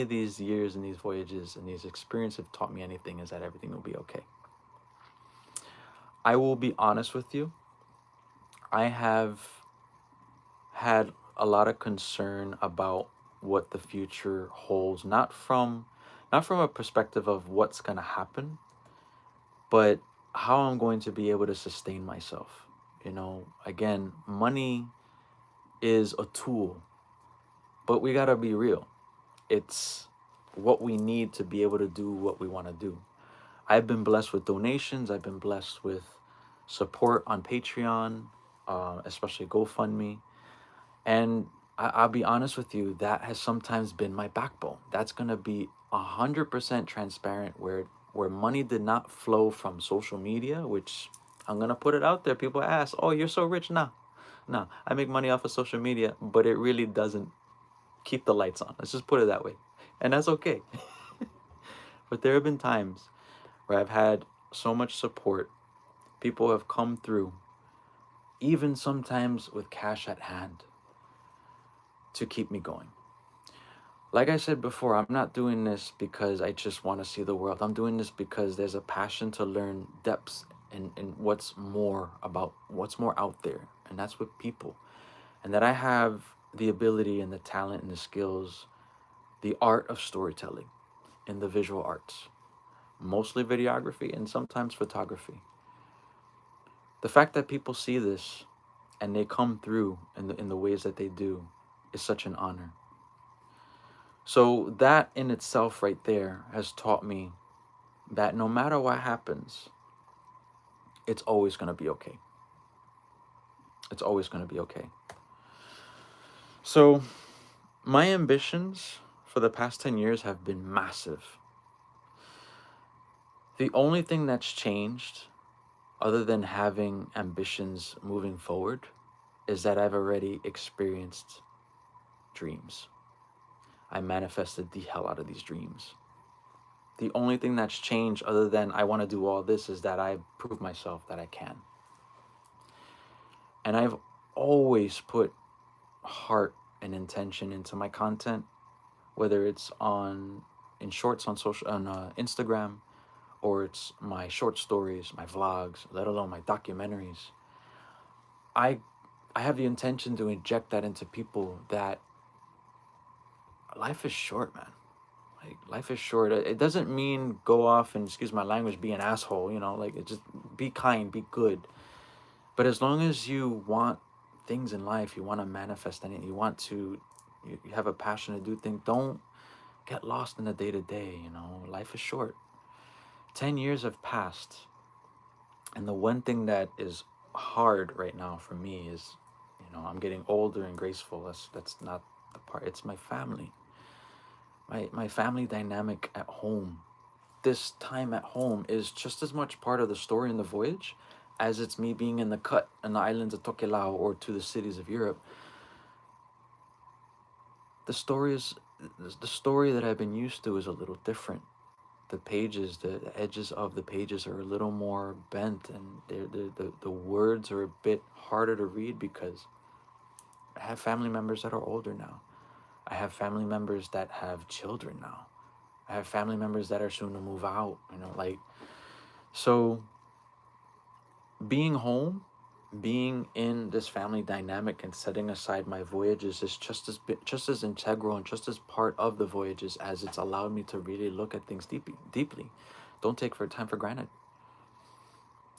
of these years and these voyages and these experiences have taught me anything, is that everything will be okay. I will be honest with you. I have had a lot of concern about what the future holds, not from a perspective of what's going to happen, but how I'm going to be able to sustain myself. Again, money is a tool, but we got to be real. It's what we need to be able to do what we want to do. I've been blessed with donations. I've been blessed with support on Patreon, especially GoFundMe. And I'll be honest with you, that has sometimes been my backbone. That's gonna be 100% transparent, where money did not flow from social media, which I'm gonna put it out there. People ask, "Oh, you're so rich now." No, I make money off of social media, but it really doesn't keep the lights on. Let's just put it that way, and that's okay. But there have been times where I've had so much support. People have come through, even sometimes with cash at hand, to keep me going. Like I said before, I'm not doing this because I just want to see the world. I'm doing this because there's a passion to learn depths and what's more out there. And that's with people. And that I have the ability and the talent and the skills, the art of storytelling in the visual arts, mostly videography and sometimes photography. The fact that people see this and they come through in the ways that they do is such an honor. So that in itself right there has taught me that no matter what happens, it's always going to be okay. It's always going to be okay. So my ambitions for the past 10 years have been massive. The only thing that's changed, other than having ambitions moving forward, is that I've already experienced dreams. I manifested the hell out of these dreams. The only thing that's changed, other than I want to do all this, is that I've proved myself that I can. And I've always put heart and intention into my content, whether it's in shorts on Instagram, or it's my short stories, my vlogs, let alone my documentaries. I I have the intention to inject that into people, that life is short, man. Like, life is short. It doesn't mean go off and, excuse my language, be an asshole. Like, it just be kind, be good. But as long as you want things in life, you want to manifest anything, you have a passion to do things. Don't get lost in the day to day. Life is short. 10 years have passed, and the one thing that is hard right now for me is, I'm getting older and graceful. That's not the part. It's my family. My family dynamic at home. This time at home is just as much part of the story in the voyage as it's me being in the cut in the islands of Tokelau or to the cities of Europe. The story is the story that I've been used to is a little different. the pages, the edges of the pages are a little more bent, and the words are a bit harder to read because I have family members that are older now. I have family members that have children now. I have family members that are soon to move out, like, so being home, being in this family dynamic and setting aside my voyages is just as integral and just as part of the voyages as it's allowed me to really look at things deeply. Don't take for time for granted,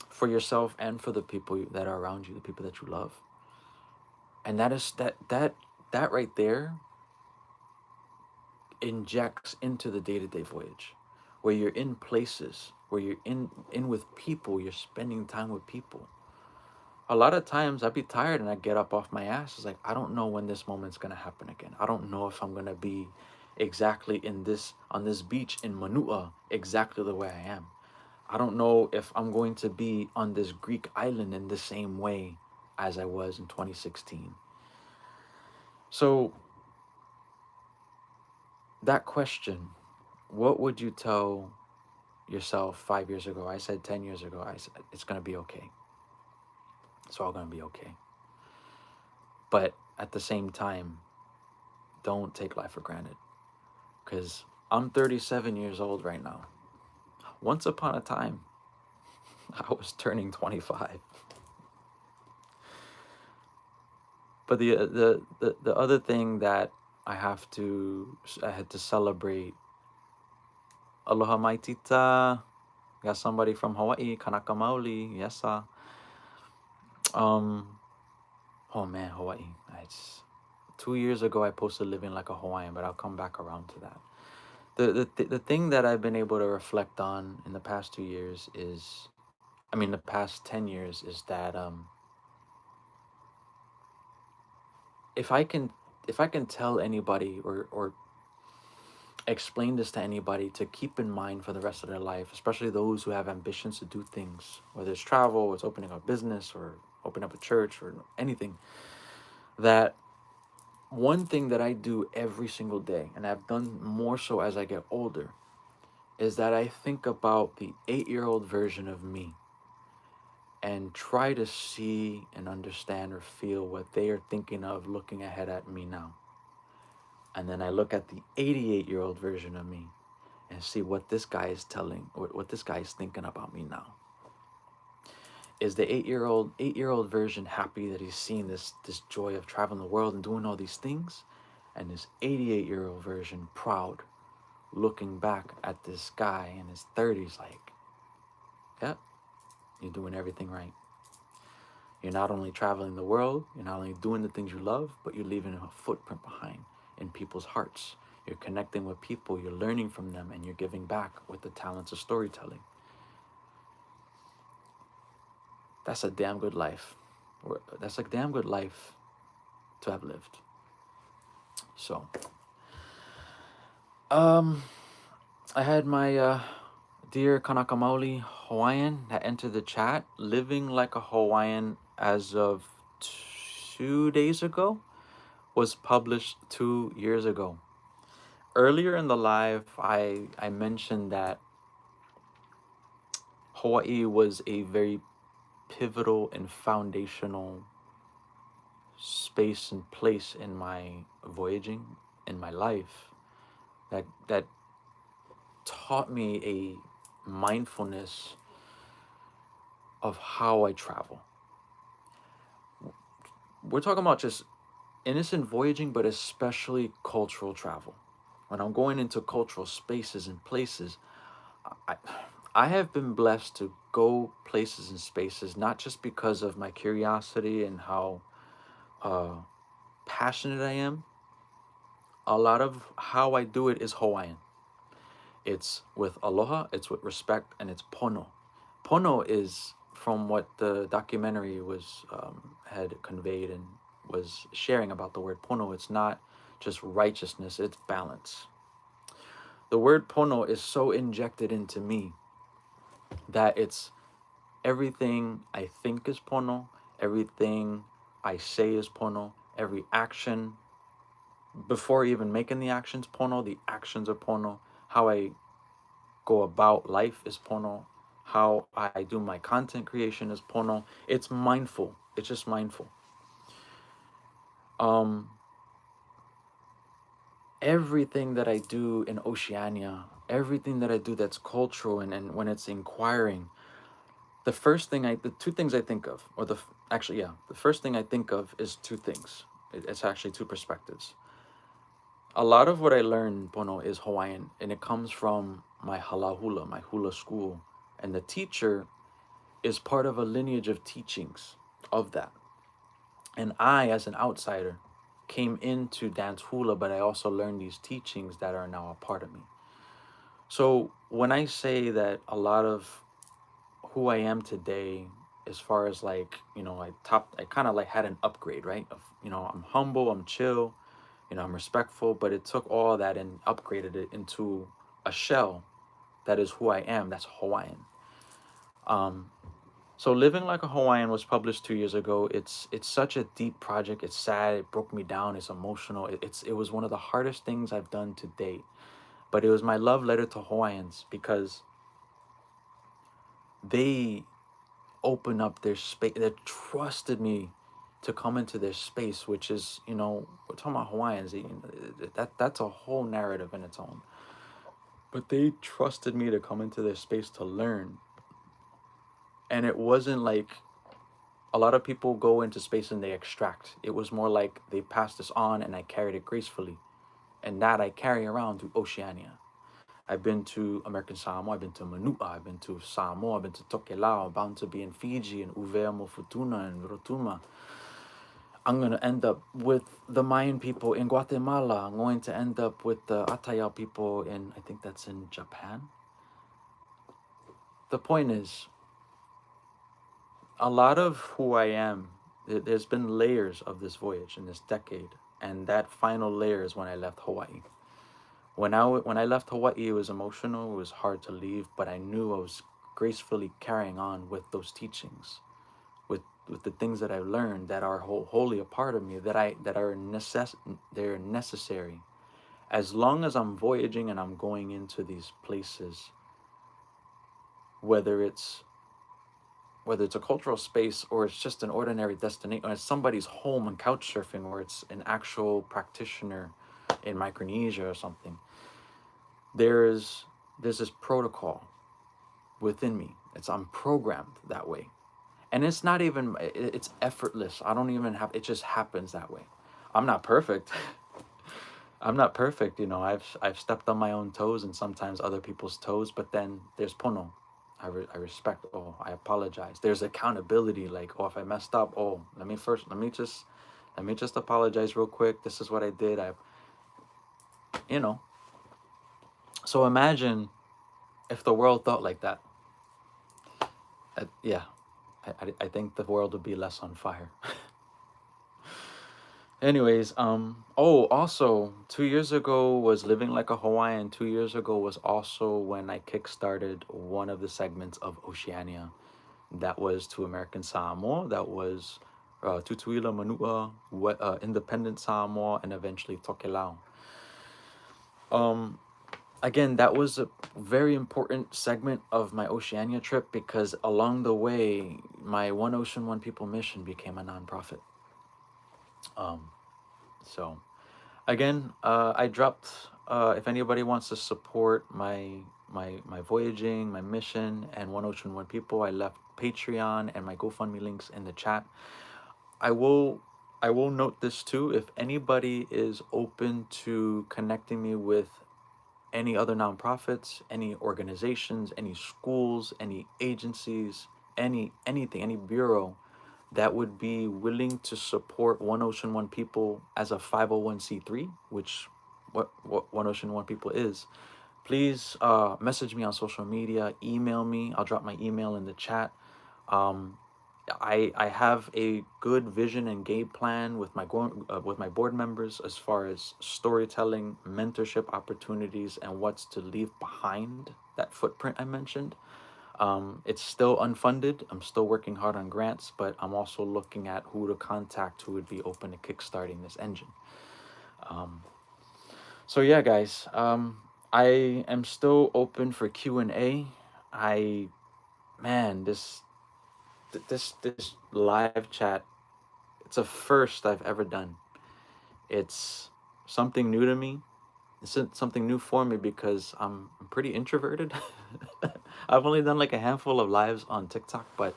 for yourself and for the people that are around you, the people that you love. And that right there injects into the day-to-day voyage, where you're in places, where you're in with people, you're spending time with people. A lot of times I'd be tired and I get up off my ass. It's like, I don't know when this moment's gonna happen again. I don't know if I'm gonna be exactly on this beach in Manua exactly the way I am. I don't know if I'm going to be on this Greek island in the same way as I was in 2016. So that question, what would you tell yourself 5 years ago? I said 10 years ago, I said, it's gonna be okay. It's all gonna be okay. But at the same time, don't take life for granted. Because I'm 37 years old right now. Once upon a time, I was turning 25. But the other thing that I had to celebrate, aloha mai tita. Got somebody from Hawaii, kanaka maoli, yesa. Oh man, Hawaii. 2 years ago I posted living like a Hawaiian, but I'll come back around to that. The thing that I've been able to reflect on in the past 2 years is, the past 10 years, is that if I can tell anybody or explain this to anybody to keep in mind for the rest of their life, especially those who have ambitions to do things, whether it's travel, it's opening a business, or open up a church, or anything, that one thing that I do every single day, and I've done more so as I get older, is that I think about the 8-year-old version of me and try to see and understand or feel what they are thinking of looking ahead at me now. And then I look at the 88-year-old version of me and see what this guy is what this guy is thinking about me now. Is the eight-year-old version happy that he's seeing this joy of traveling the world and doing all these things? And this 88-year-old version proud, looking back at this guy in his 30s like, yep, you're doing everything right. You're not only traveling the world, you're not only doing the things you love, but you're leaving a footprint behind in people's hearts. You're connecting with people, you're learning from them, and you're giving back with the talents of storytelling. That's a damn good life. That's a damn good life to have lived. So, I had my dear Kanaka Maoli Hawaiian that entered the chat, living like a Hawaiian as of 2 days ago, was published 2 years ago. Earlier in the live, I mentioned that Hawaii was a very pivotal and foundational space and place in my voyaging, in my life, that taught me a mindfulness of how I travel. We're talking about just innocent voyaging, but especially cultural travel. When I'm going into cultural spaces and places, I have been blessed to go places and spaces, not just because of my curiosity and how passionate I am. A lot of how I do it is Hawaiian. It's with aloha, it's with respect, and it's pono. Pono is from what the documentary was had conveyed and was sharing about the word pono. It's not just righteousness, it's balance. The word pono is so injected into me that it's everything I think is pono, everything I say is pono, every action, before even making the actions pono, the actions are pono, how I go about life is pono. How I do my content creation is pono. It's mindful. It's just mindful. Um, everything that I do in Oceania, everything that I do that's cultural and when it's inquiring, the two things I think of, or actually, yeah, the first thing I think of is two things. It's actually two perspectives. A lot of what I learn, Pono, is Hawaiian, and it comes from my hala hula, my hula school. And the teacher is part of a lineage of teachings of that. And I, as an outsider, came into dance hula, but I also learned these teachings that are now a part of me. So when I say that a lot of who I am today, as far as like, I kind of like had an upgrade, right? Of, I'm humble, I'm chill, I'm respectful, but it took all that and upgraded it into a shell that is who I am. That's Hawaiian. Um, so Living Like a Hawaiian was published 2 years ago. It's such a deep project. It's sad. It broke me down. It's emotional. It was one of the hardest things I've done to date. But it was my love letter to Hawaiians because they opened up their space. They trusted me to come into their space, which is, we're talking about Hawaiians. That's a whole narrative in its own. But they trusted me to come into their space to learn. And it wasn't like a lot of people go into space and they extract. It was more like they passed this on and I carried it gracefully. And that I carry around to Oceania. I've been to American Samoa, I've been to Manua, I've been to Samoa, I've been to Tokelau, I'm bound to be in Fiji and Uvea Mofutuna and Rotuma. I'm going to end up with the Mayan people in Guatemala. I'm going to end up with the Atayal people in, I think that's in Japan. The point is, a lot of who I am, there's been layers of this voyage in this decade. And that final layer is when I left Hawaii. When I left Hawaii, it was emotional. It was hard to leave, but I knew I was gracefully carrying on with those teachings, with the things that I learned that are wholly a part of me, they're necessary. As long as I'm voyaging and I'm going into these places, whether it's whether it's a cultural space or it's just an ordinary destination, or it's somebody's home and couch surfing, or it's an actual practitioner in Micronesia or something, there's this protocol within me. I'm programmed that way. And it's not even, it's effortless. I don't even have, it just happens that way. I'm not perfect. I'm not perfect. I've stepped on my own toes and sometimes other people's toes, but then there's pono. I respect. Oh, I apologize. There's accountability. Like, oh, if I messed up, oh, let me just apologize real quick. This is what I did. You know. So imagine if the world thought like that. Yeah, I think the world would be less on fire. Anyways, oh, also 2 years ago was Living Like a Hawaiian. 2 years ago was also when I kickstarted one of the segments of Oceania. That was to American Samoa. That was Tutuila Manua, Independent Samoa, and eventually Tokelau. Um, Again, that was a very important segment of my Oceania trip because along the way, my One Ocean, One People mission became a nonprofit. Um, so again, I dropped. If anybody wants to support my voyaging, my mission, and One Ocean, One People, I left Patreon and my GoFundMe links in the chat. I will note this too. If anybody is open to connecting me with any other nonprofits, any organizations, any schools, any agencies, anything, any bureau that would be willing to support One Ocean, One People as a 501c3, which what One Ocean, One People is, please message me on social media, email me. I'll drop my email in the chat. Um, I have a good vision and game plan with my board members as far as storytelling, mentorship opportunities, and what's to leave behind that footprint I mentioned. It's still unfunded. I'm still working hard on grants, but I'm also looking at who to contact who would be open to kickstarting this engine. So yeah, guys. I am still open for Q&A. I man, this live chat, it's a first I've ever done. It's something new to me. It's something new for me because I'm pretty introverted. I've only done like a handful of lives on TikTok, but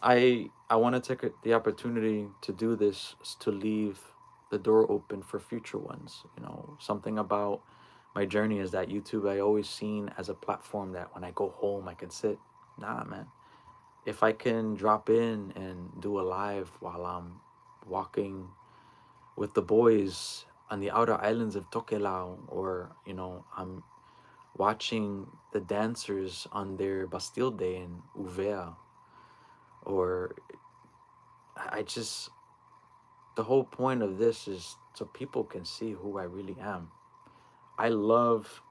I want to take the opportunity to do this to leave the door open for future ones. You know, something about my journey is that YouTube I always seen as a platform that when I go home I can sit. Nah, man. If I can drop in and do a live while I'm walking with the boys on the outer islands of Tokelau, or I'm watching the dancers on their Bastille Day in Uvea, or I just the whole point of this is so people can see who I really am. I love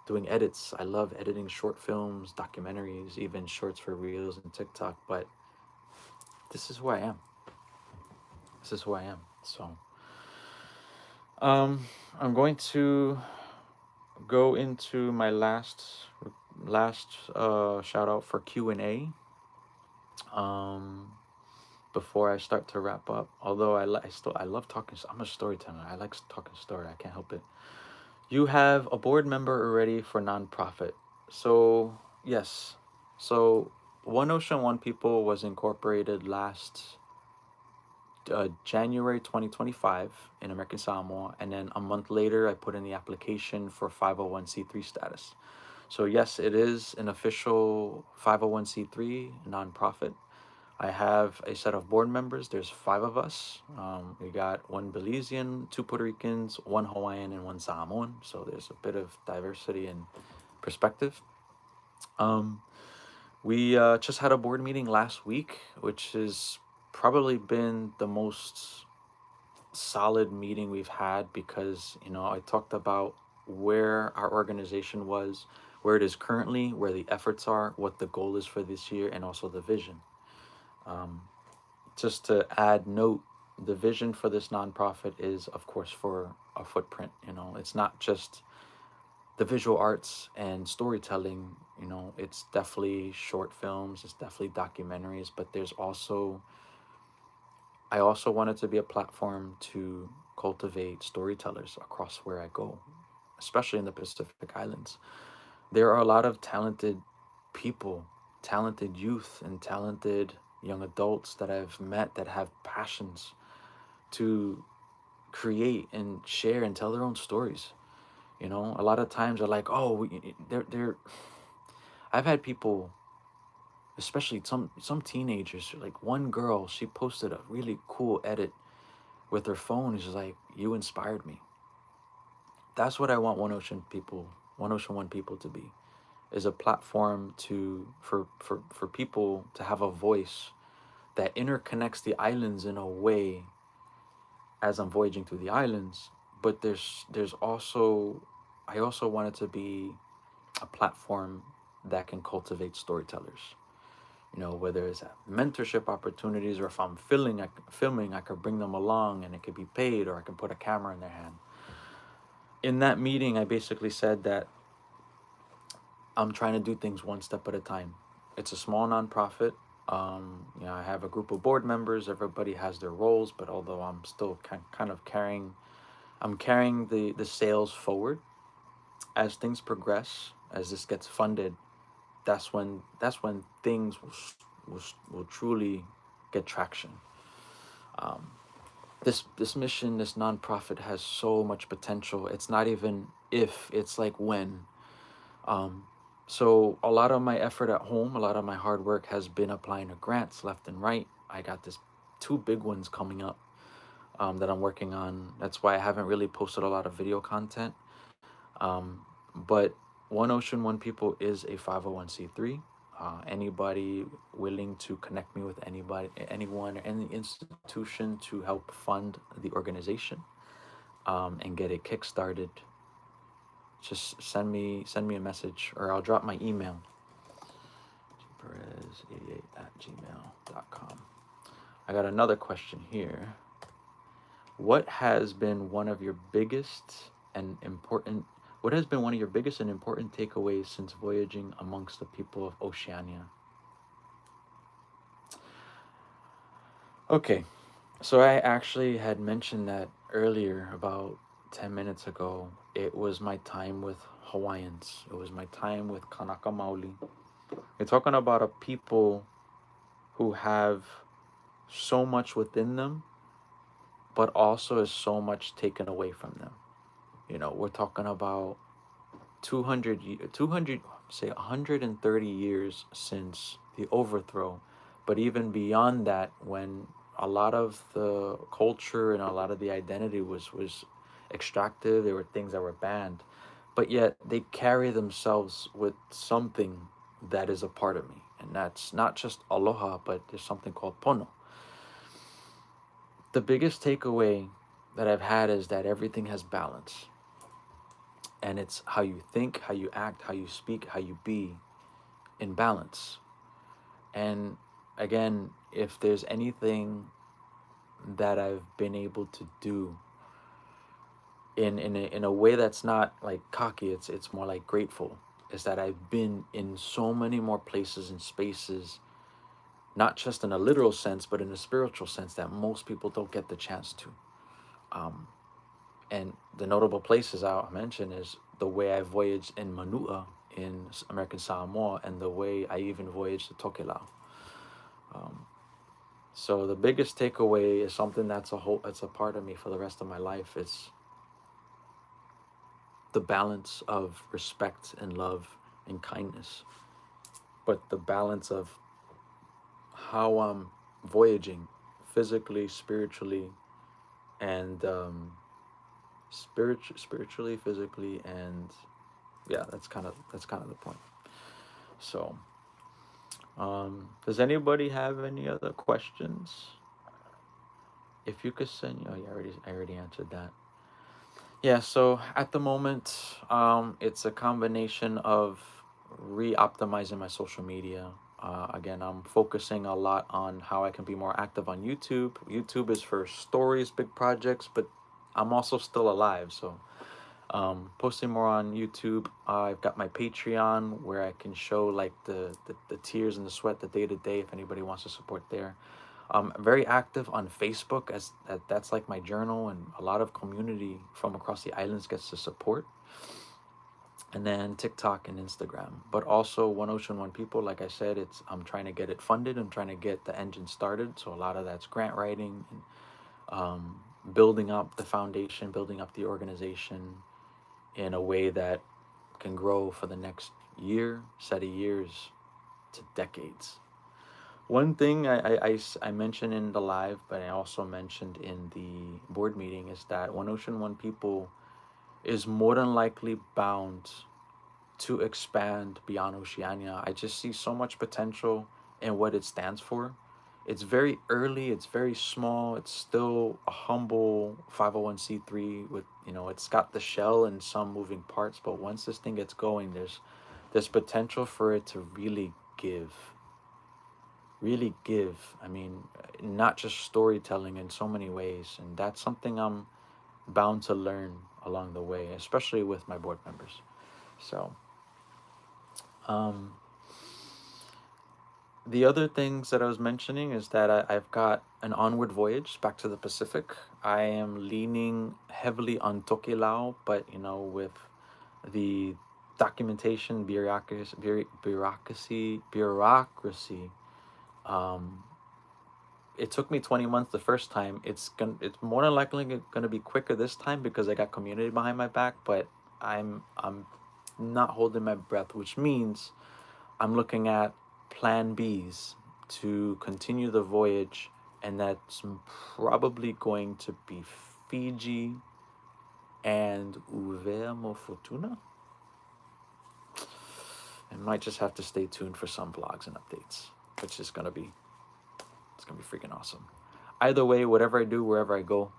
doing edits. I love editing short films, documentaries, even shorts for reels and TikTok, but this is who I am. This is who I am. So, I'm going to go into my last shout out for Q&A. Um before I start to wrap up. Although I love talking. I'm a storyteller. I like talking story. I can't help it. You have a board member already for nonprofit. So yes. So One Ocean One People was incorporated last January 2025 in American Samoa, and then a month later I put in the application for 501c3 status. So yes, it is an official 501c3 nonprofit. I have a set of board members. There's five of us. We got one Belizean, two Puerto Ricans, one Hawaiian, and one Samoan. So there's a bit of diversity and perspective. Um, we just had a board meeting last week, which has probably been the most solid meeting we've had because, I talked about where our organization was, where it is currently, where the efforts are, what the goal is for this year, and also the vision. Um, just to add note, the vision for this nonprofit is, of course, for a footprint. It's not just the visual arts and storytelling. It's definitely short films, it's definitely documentaries, but I also want it to be a platform to cultivate storytellers across where I go, especially in the Pacific Islands. There are a lot of talented people, talented youth, and talented young adults that I've met that have passions to create and share and tell their own stories. A lot of times they're like, oh, they're. I've had people, especially some teenagers, like one girl, she posted a really cool edit with her phone. She's like, you inspired me. That's what I want One Ocean One People to be, is a platform for people to have a voice that interconnects the islands in a way as I'm voyaging through the islands. But there's also I also want it to be a platform that can cultivate storytellers. Whether it's mentorship opportunities, or if I'm filming, I could bring them along and it could be paid, or I can put a camera in their hand. In that meeting, I basically said that I'm trying to do things one step at a time. It's a small nonprofit. I have a group of board members. Everybody has their roles, but although I'm still kind of I'm carrying the sales forward as things progress, as this gets funded. That's when things will truly get traction. Um, this mission, this nonprofit has so much potential. It's not even if, it's like when. Um, so a lot of my effort at home, a lot of my hard work has been applying to grants left and right. I got this two big ones coming up that I'm working on. That's why I haven't really posted a lot of video content. But One Ocean One People is a 501c3. Anybody willing to connect me with anyone, or any institution to help fund the organization and get it kickstarted, just send me a message, or I'll drop my email, perez88@gmail.com. I got another question here. What has been one of your biggest and important What has been one of your biggest and important takeaways since voyaging amongst the people of Oceania? Okay, so I actually had mentioned that earlier, about 10 minutes ago. It was my time with Hawaiians. It was my time with Kanaka Maoli. We're talking about a people who have so much within them, but also is so much taken away from them. We're talking about 200, say 130 years since the overthrow, but even beyond that, when a lot of the culture and a lot of the identity was extracted, there were things that were banned, but yet they carry themselves with something that is a part of me, and that's not just aloha, but there's something called pono. The biggest takeaway that I've had is that everything has balance, and it's how you think, how you act, how you speak, how you be in balance. And again, if there's anything that I've been able to do in a way that's not like cocky, it's more like grateful, is that I've been in so many more places and spaces, not just in a literal sense, but in a spiritual sense that most people don't get the chance to. Um, and the notable places I'll mention is the way I voyaged in Manua in American Samoa, and the way I even voyaged to Tokelau. Um, so the biggest takeaway is something it's a part of me for the rest of my life. It's the balance of respect and love and kindness, but the balance of how I'm voyaging physically, spiritually, and spiritually, physically, and yeah, that's kind of the point. So, does anybody have any other questions? If you could send, oh, yeah, I already answered that. Yeah, so at the moment, it's a combination of re-optimizing my social media. Again, I'm focusing a lot on how I can be more active on YouTube. YouTube is for stories, big projects, but I'm also still alive, so posting more on YouTube. I've got my Patreon where I can show like the tears and the sweat, the day to day, if anybody wants to support there. I'm very active on Facebook, as that's like my journal, and a lot of community from across the islands gets to support. And then TikTok and Instagram, but also One Ocean One People. Like I said, I'm trying to get it funded. I'm trying to get the engine started. So a lot of that's grant writing and building up the foundation, building up the organization in a way that can grow for the next year, set of years to decades. One thing I mentioned in the live, but I also mentioned in the board meeting, is that One Ocean, One People is more than likely bound to expand beyond Oceania. I just see so much potential in what it stands for. It's very early, it's very small, it's still a humble 501c3 with, it's got the shell and some moving parts, but once this thing gets going, there's potential for it to really give. I mean, not just storytelling in so many ways, and that's something I'm bound to learn along the way, especially with my board members. So, um, the other things that I was mentioning is that I've got an onward voyage back to the Pacific. I am leaning heavily on Tokelau, but with the documentation, bureaucracy. Um, it took me 20 months the first time. It's more than likely gonna be quicker this time because I got community behind my back. But I'm not holding my breath, which means I'm looking at plan Bs to continue the voyage, and that's probably going to be Fiji and Uvea Fortuna. I might just have to stay tuned for some vlogs and updates, which is gonna be it's gonna be freaking awesome. Either way, whatever I do, wherever I go,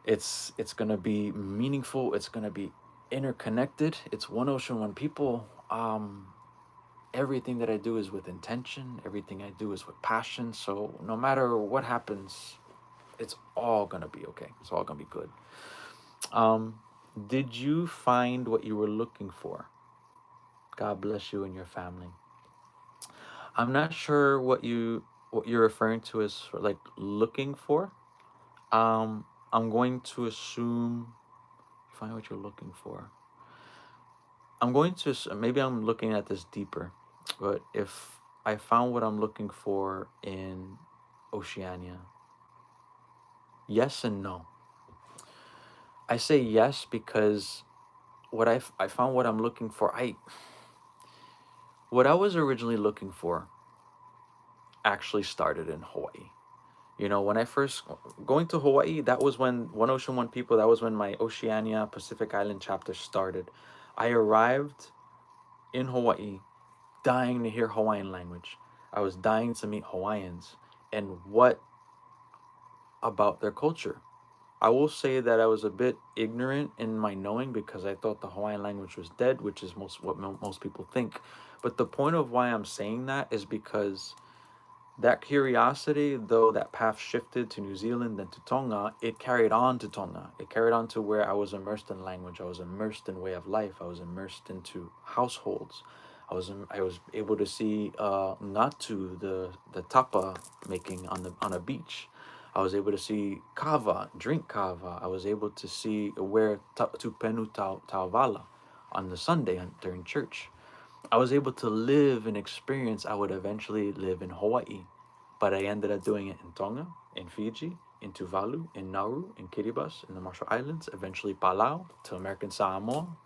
it's gonna be meaningful. It's gonna be interconnected. It's One Ocean, One People. Everything that I do is with intention. Everything I do is with passion. So no matter what happens, it's all gonna be okay. It's all gonna be good. Um, Did you find what you were looking for? God bless you and your family. I'm not sure what you're referring to as like looking for. I'm going to assume find what you're looking for. Maybe I'm looking at this deeper, but if I found what I'm looking for in Oceania, yes and no. I say yes because I found what I'm looking for. What I was originally looking for actually started in Hawaii. You know, when I first going to Hawaii, that was when One Ocean One People. That was when my Oceania Pacific Island chapter started. I arrived in Hawaii, dying to hear Hawaiian language. I was dying to meet Hawaiians, and what about their culture? I will say that I was a bit ignorant in my knowing because I thought the Hawaiian language was dead, which is most people think. But the point of why I'm saying that is because that curiosity, though that path shifted to New Zealand and to Tonga, it carried on to Tonga. It carried on to where I was immersed in language. I was immersed in way of life. I was immersed into households. I was able to see ngatu, the tapa making on a beach. I was able to see kava, drink kava. I was able to see wear tupenu tauvala on the Sunday during church. I was able to live an experience I would eventually live in Hawaii, but I ended up doing it in Tonga, in Fiji, in Tuvalu, in Nauru, in Kiribati, in the Marshall Islands, eventually Palau, to American Samoa,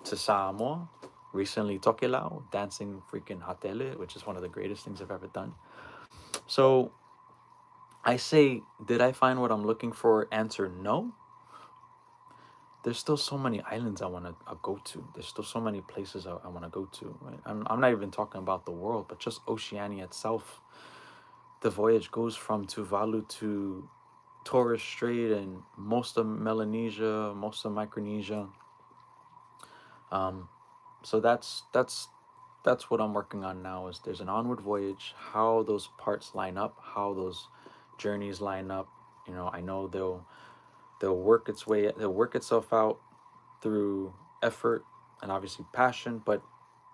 to Samoa, recently Tokelau, dancing freaking hatele, which is one of the greatest things I've ever done. So I say, did I find what I'm looking for? Answer no. There's still so many islands I want to go to. There's still so many places I want to go to. Right? I'm not even talking about the world, but just Oceania itself. The voyage goes from Tuvalu to Torres Strait and most of Melanesia, most of Micronesia. So that's what I'm working on now. Is there's an onward voyage, how those parts line up, how those journeys line up. You know, I know they'll work itself out through effort and obviously passion, but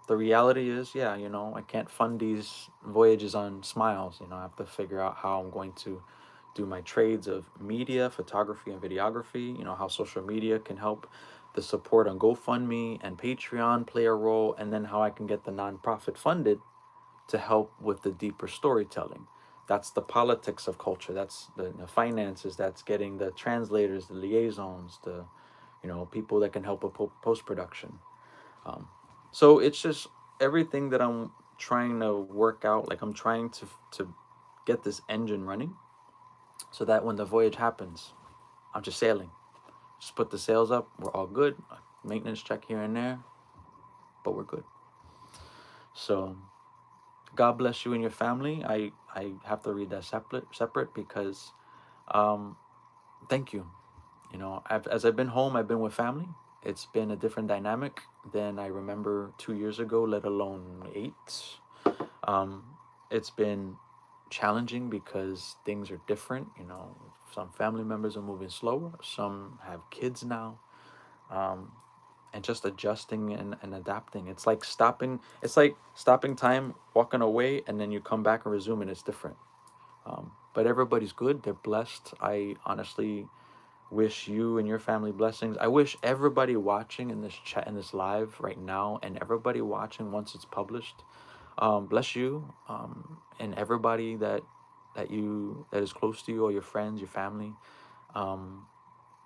the reality is, yeah, you know, I can't fund these voyages on smiles. You know, I have to figure out how I'm going to do my trades of media, photography, and videography. You know, how social media can help, the support on GoFundMe and Patreon play a role, and then how I can get the nonprofit funded to help with the deeper storytelling. That's the politics of culture. That's the finances. That's getting the translators, the liaisons, the people that can help with post production. So it's just everything that I'm trying to work out. Like I'm trying to get this engine running, so that when the voyage happens, I'm just sailing. Just put the sails up. We're all good. Maintenance check here and there, but we're good. So God bless you and your family. I have to read that separate because thank you. You know, as I've been home, I've been with family. It's been a different dynamic than I remember 2 years ago, let alone 8. Um, it's been challenging because things are different. You know, some family members are moving slower, some have kids now, and just adjusting and adapting. It's like stopping time, walking away, and then you come back and resume, and it's different. But everybody's good. They're blessed. I honestly wish you and your family blessings. I wish everybody watching in this chat, in this live right now, and everybody watching once it's published, bless you, and everybody that is close to you, or your friends, your family. Um,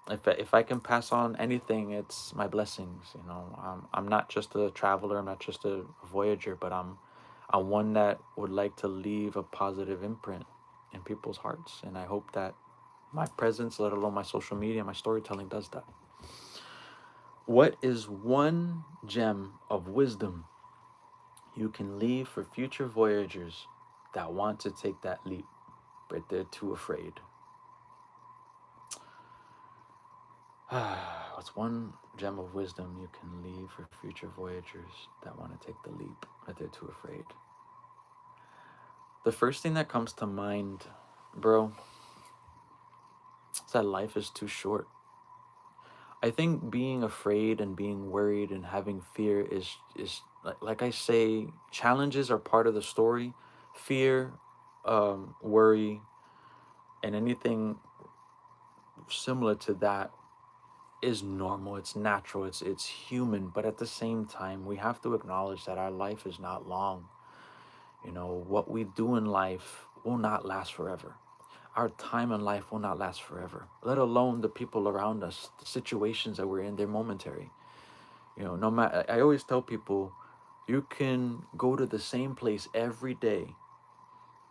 if I can pass on anything, it's my blessings. You know, I'm not just a traveler. I'm not just a voyager, but I'm one that would like to leave a positive imprint in people's hearts, and I hope that my presence, let alone my social media, my storytelling, does that. What is one gem of wisdom you can leave for future voyagers that want to take that leap, but they're too afraid? What's one gem of wisdom you can leave for future voyagers that want to take the leap, but they're too afraid? The first thing that comes to mind, bro, is that life is too short. I think being afraid and being worried and having fear is like I say, challenges are part of the story. Fear, worry, and anything similar to that is normal. It's natural. It's human. But at the same time, we have to acknowledge that our life is not long. You know, what we do in life will not last forever. Our time in life will not last forever, let alone the people around us, the situations that we're in, they're momentary. You know, no matter, I always tell people, you can go to the same place every day.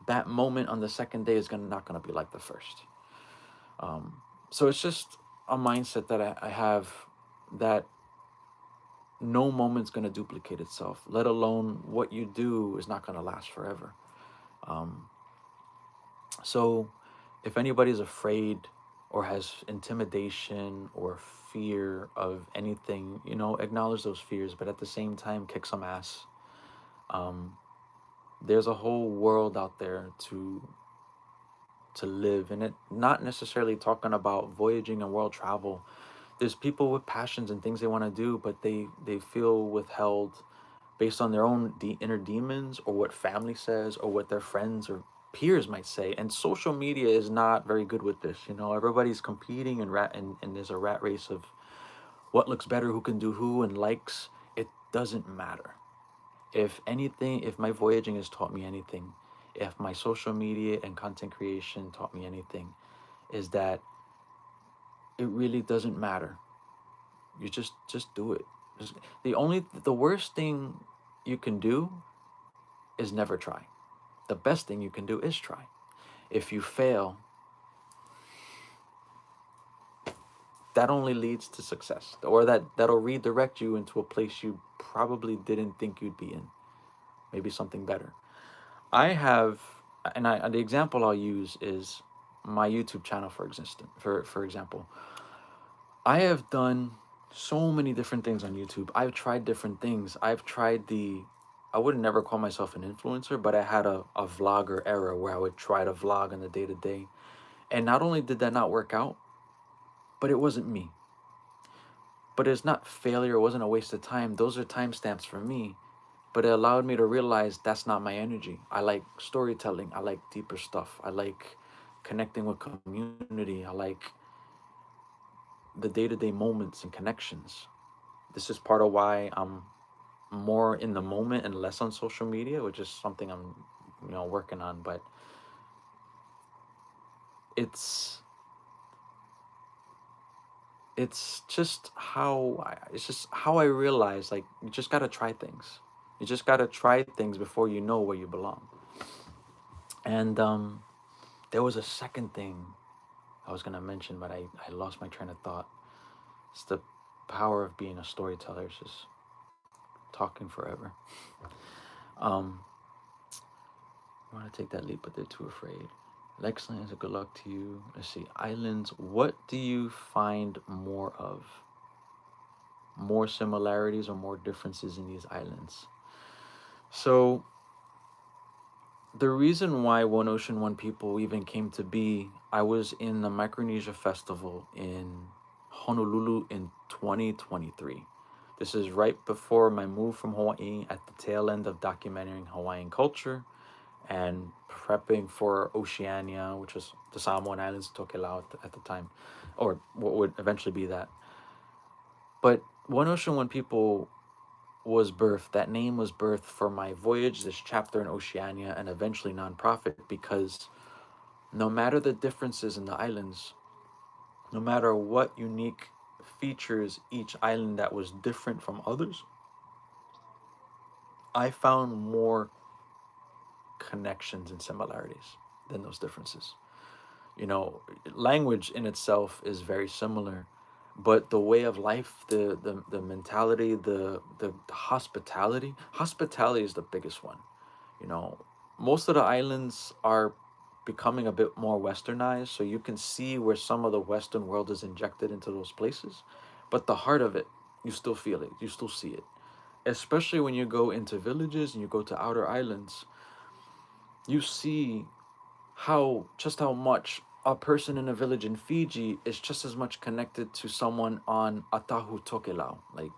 That moment on the second day is not gonna be like the first. So it's just a mindset that I have, that no moment's gonna duplicate itself, let alone what you do is not gonna last forever. Um, So, if anybody's afraid or has intimidation or fear of anything, you know, acknowledge those fears, but at the same time, kick some ass. Um, there's a whole world out there to live, and it not necessarily talking about voyaging and world travel. There's people with passions and things they want to do, but they feel withheld based on their own inner demons, or what family says, or what their friends or peers might say. And social media is not very good with this. You know, everybody's competing and there's a rat race of what looks better, who can do who, and likes. It doesn't matter. If anything, if my voyaging has taught me anything, if my social media and content creation taught me anything, is that it really doesn't matter. You just do it. Just, the worst thing you can do is never try. The best thing you can do is try. If you fail, that only leads to success, or that'll redirect you into a place you probably didn't think you'd be in, maybe something better. I have, and the example I'll use is my YouTube channel, for example. I have done so many different things on YouTube. I've tried different things. I would never call myself an influencer, but I had a vlogger era where I would try to vlog on the day to day. And not only did that not work out, but it wasn't me. But it's not failure, it wasn't a waste of time. Those are timestamps for me. But it allowed me to realize that's not my energy. I like storytelling. I like deeper stuff. I like connecting with community. I like the day-to-day moments and connections. This is part of why I'm more in the moment and less on social media, which is something I'm, working on. But it's it's just how I realize, like, you just gotta try things. You just gotta try things before you know where you belong. And there was a second thing I was gonna mention, but I lost my train of thought. It's the power of being a storyteller. It's just talking forever. Um, I want to take that leap, but they're too afraid. Excellent, good luck to you. Let's see. Islands. What do you find more of? More similarities or more differences in these islands? So the reason why One Ocean, One People even came to be, I was in the Micronesia Festival in Honolulu in 2023. This is right before my move from Hawaii, at the tail end of documenting Hawaiian culture and prepping for Oceania, which was the Samoan Islands, Tokelau at the time, or what would eventually be that. But One Ocean, One People was birthed. That name was birthed for my voyage, this chapter in Oceania, and eventually nonprofit, because no matter the differences in the islands, no matter what unique features each island that was different from others, I found more connections and similarities than those differences. You know, language in itself is very similar, but the way of life, the mentality, the hospitality is the biggest one. You know, most of the islands are becoming a bit more westernized, so you can see where some of the Western world is injected into those places, but the heart of it, you still feel it, you still see it. Especially when you go into villages and you go to outer islands, you see how much a person in a village in Fiji is just as much connected to someone on Atahu Tokelau. Like,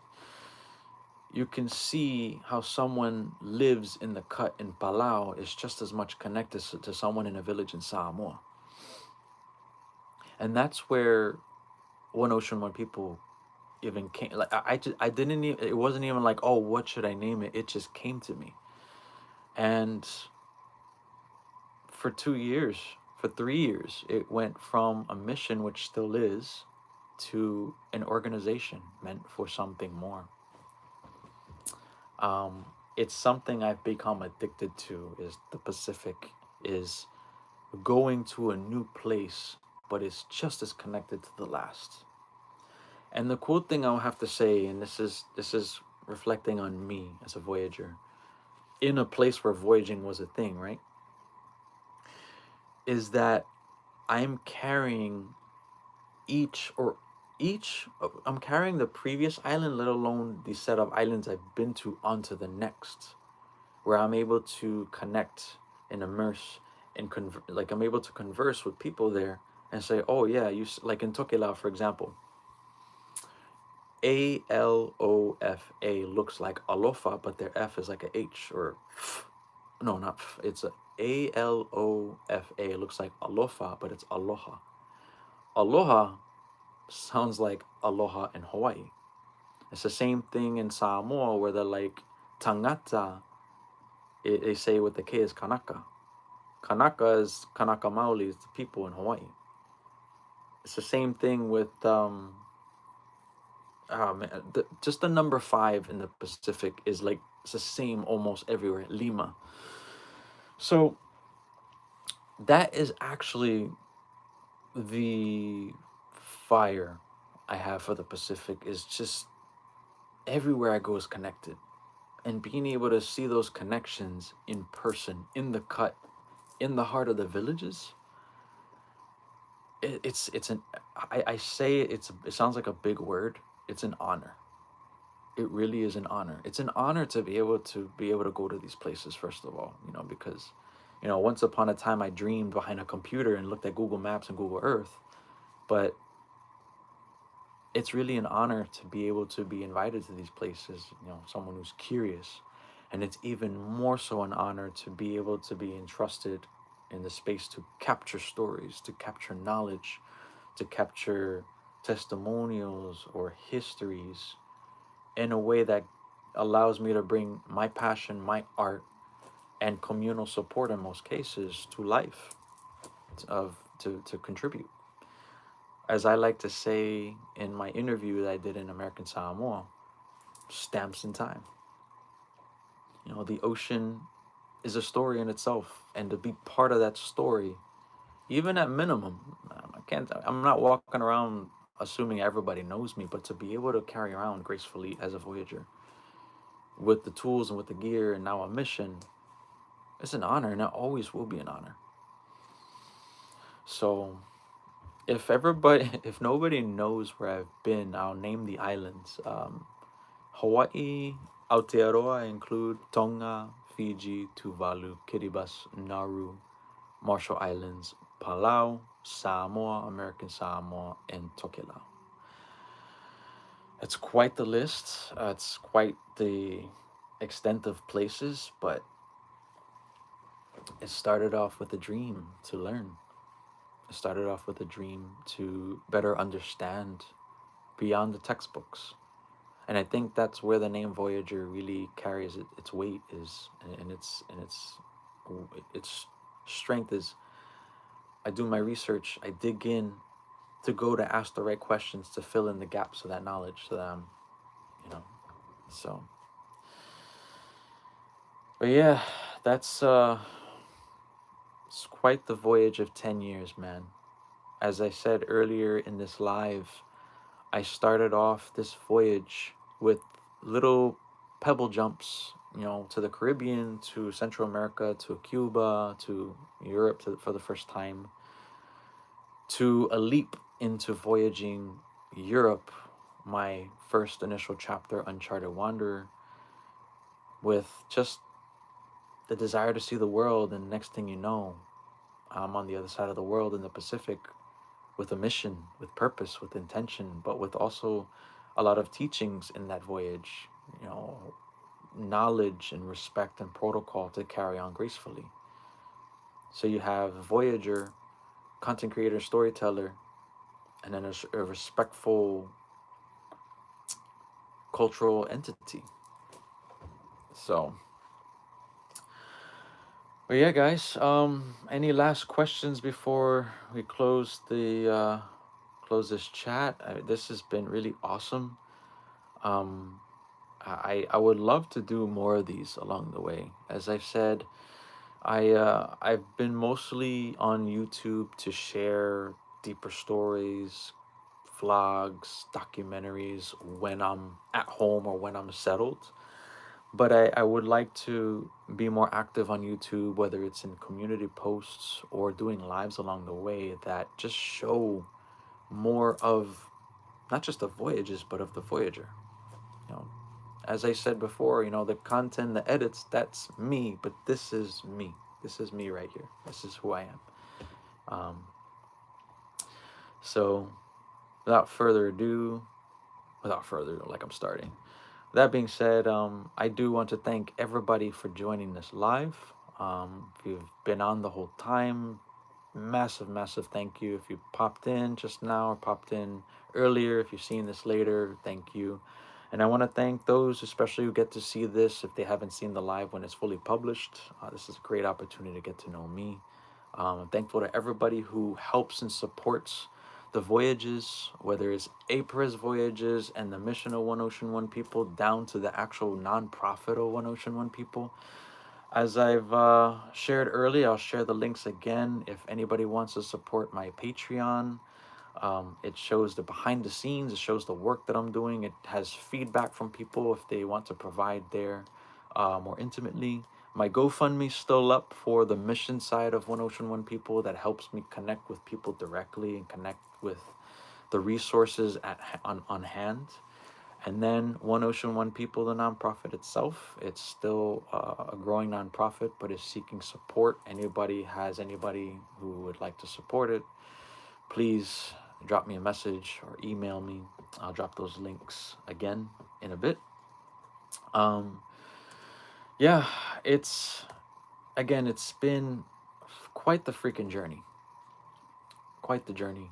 you can see how someone lives in the cut in Palau is just as much connected to someone in a village in Samoa. And that's where One Ocean One people even came. Like, I didn't even, it wasn't even like, oh, what should I name it? It just came to me. And for 2 years, for 3 years, it went from a mission, which still is, to an organization meant for something more. It's something I've become addicted to, is the Pacific, is going to a new place, but it's just as connected to the last. And the cool thing I'll have to say, and this is reflecting on me as a voyager, in a place where voyaging was a thing, right? Is that I'm carrying each or each I'm carrying the previous island, let alone the set of islands I've been to, onto the next, where I'm able to connect and immerse and like I'm able to converse with people there and say, oh yeah, like in Tokelau, for example, Alofa looks like alofa, but their F is like a H, or no, not f, it's a Alofa looks like alofa, but it's aloha. Aloha sounds like aloha in Hawaii. It's the same thing in Samoa, where they're like tangata, they say with the K is kanaka. Kanaka is Kanaka Maoli, is the people in Hawaii. It's the same thing with just the number 5 in the Pacific is like, it's the same almost everywhere. Lima. So that is actually the fire I have for the Pacific, is just everywhere I go is connected. And being able to see those connections in person, in the cut, in the heart of the villages, it's an, I say it sounds like a big word. It's an honor. It really is an honor. It's an honor to be able to go to these places, first of all, because once upon a time I dreamed behind a computer and looked at Google Maps and Google Earth, but it's really an honor to be able to be invited to these places, someone who's curious. And it's even more so an honor to be able to be entrusted in the space to capture stories, to capture knowledge, to capture testimonials or histories in a way that allows me to bring my passion, my art, and communal support in most cases to life, to contribute. As I like to say in my interview that I did in American Samoa, stamps in time. The ocean is a story in itself, and to be part of that story, even at minimum, I'm not walking around assuming everybody knows me, but to be able to carry around gracefully as a voyager with the tools and with the gear and now a mission, it's an honor, and it always will be an honor. So if nobody knows where I've been, I'll name the islands. Hawaii, Aotearoa include Tonga, Fiji, Tuvalu, Kiribati, Nauru, Marshall Islands, Palau, Samoa, American Samoa, and Tokelau. It's quite the list. It's quite the extent of places, but it started off with a dream to learn. It started off with a dream to better understand beyond the textbooks. And I think that's where the name Voyager really carries its weight, is, and its strength is, I do my research, I dig in to go to ask the right questions to fill in the gaps of that knowledge, so that I'm, so. But yeah, that's it's quite the voyage of 10 years, man. As I said earlier in this live, I started off this voyage with little pebble jumps, to the Caribbean, to Central America, to Cuba, to Europe for the first time, to a leap into voyaging Europe, my first initial chapter, Uncharted Wanderer, with just the desire to see the world, and next thing you know, I'm on the other side of the world in the Pacific with a mission, with purpose, with intention, but with also a lot of teachings in that voyage, you know, knowledge and respect and protocol to carry on gracefully. So you have Voyager, content creator, storyteller, and then a respectful cultural entity. So, but yeah, guys. Any last questions before we close this chat? This has been really awesome. Um, I would love to do more of these along the way. As I've said, I've been mostly on YouTube to share deeper stories, vlogs, documentaries when I'm at home or when I'm settled. But I would like to be more active on YouTube, whether it's in community posts or doing lives along the way that just show more of not just the voyages, but of the Voyager. You know, as I said before, you know, the content, the edits, that's me, but this is me. This is me right here. This is who I am. Um, so, without further ado, like I'm starting. That being said, I do want to thank everybody for joining this live. If you've been on the whole time, massive, massive thank you. If you popped in just now or popped in earlier, if you've seen this later, thank you. And I want to thank those, especially who get to see this if they haven't seen the live when it's fully published. This is a great opportunity to get to know me. I'm thankful to everybody who helps and supports the voyages, whether it's APRES voyages and the mission of One Ocean One People, down to the actual nonprofit of One Ocean One People. As I've shared earlier, I'll share the links again if anybody wants to support my Patreon. It shows the behind the scenes, it shows the work that I'm doing, it has feedback from people if they want to provide there more intimately. My GoFundMe's still up for the mission side of One Ocean One People that helps me connect with people directly and connect with the resources on hand. And then One Ocean One People, the nonprofit itself, it's still a growing nonprofit, but is seeking support. Anybody who would like to support it, please drop me a message or email me. I'll drop those links again in a bit. Um, yeah, it's been quite the freaking journey. Quite the journey.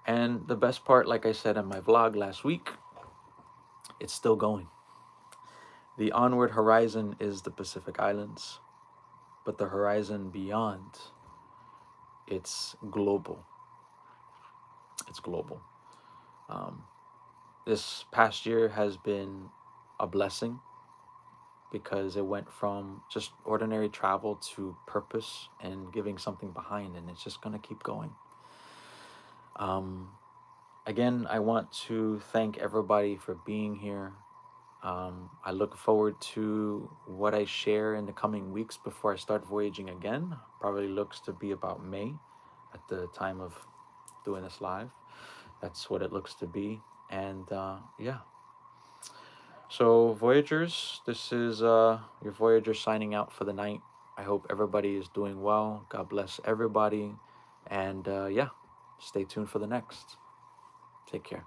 And the best part, like I said in my vlog last week, it's still going. The onward horizon is the Pacific Islands, but the horizon beyond, it's global. It's global. Um, this past year has been a blessing because it went from just ordinary travel to purpose and giving something behind, and it's just going to keep going. Um, Again, I want to thank everybody for being here. I look forward to what I share in the coming weeks before I start voyaging again. Probably looks to be about May at the time of doing this live. That's what it looks to be. And yeah. So, Voyagers, this is your Voyager signing out for the night. I hope everybody is doing well. God bless everybody. And yeah, stay tuned for the next. Take care.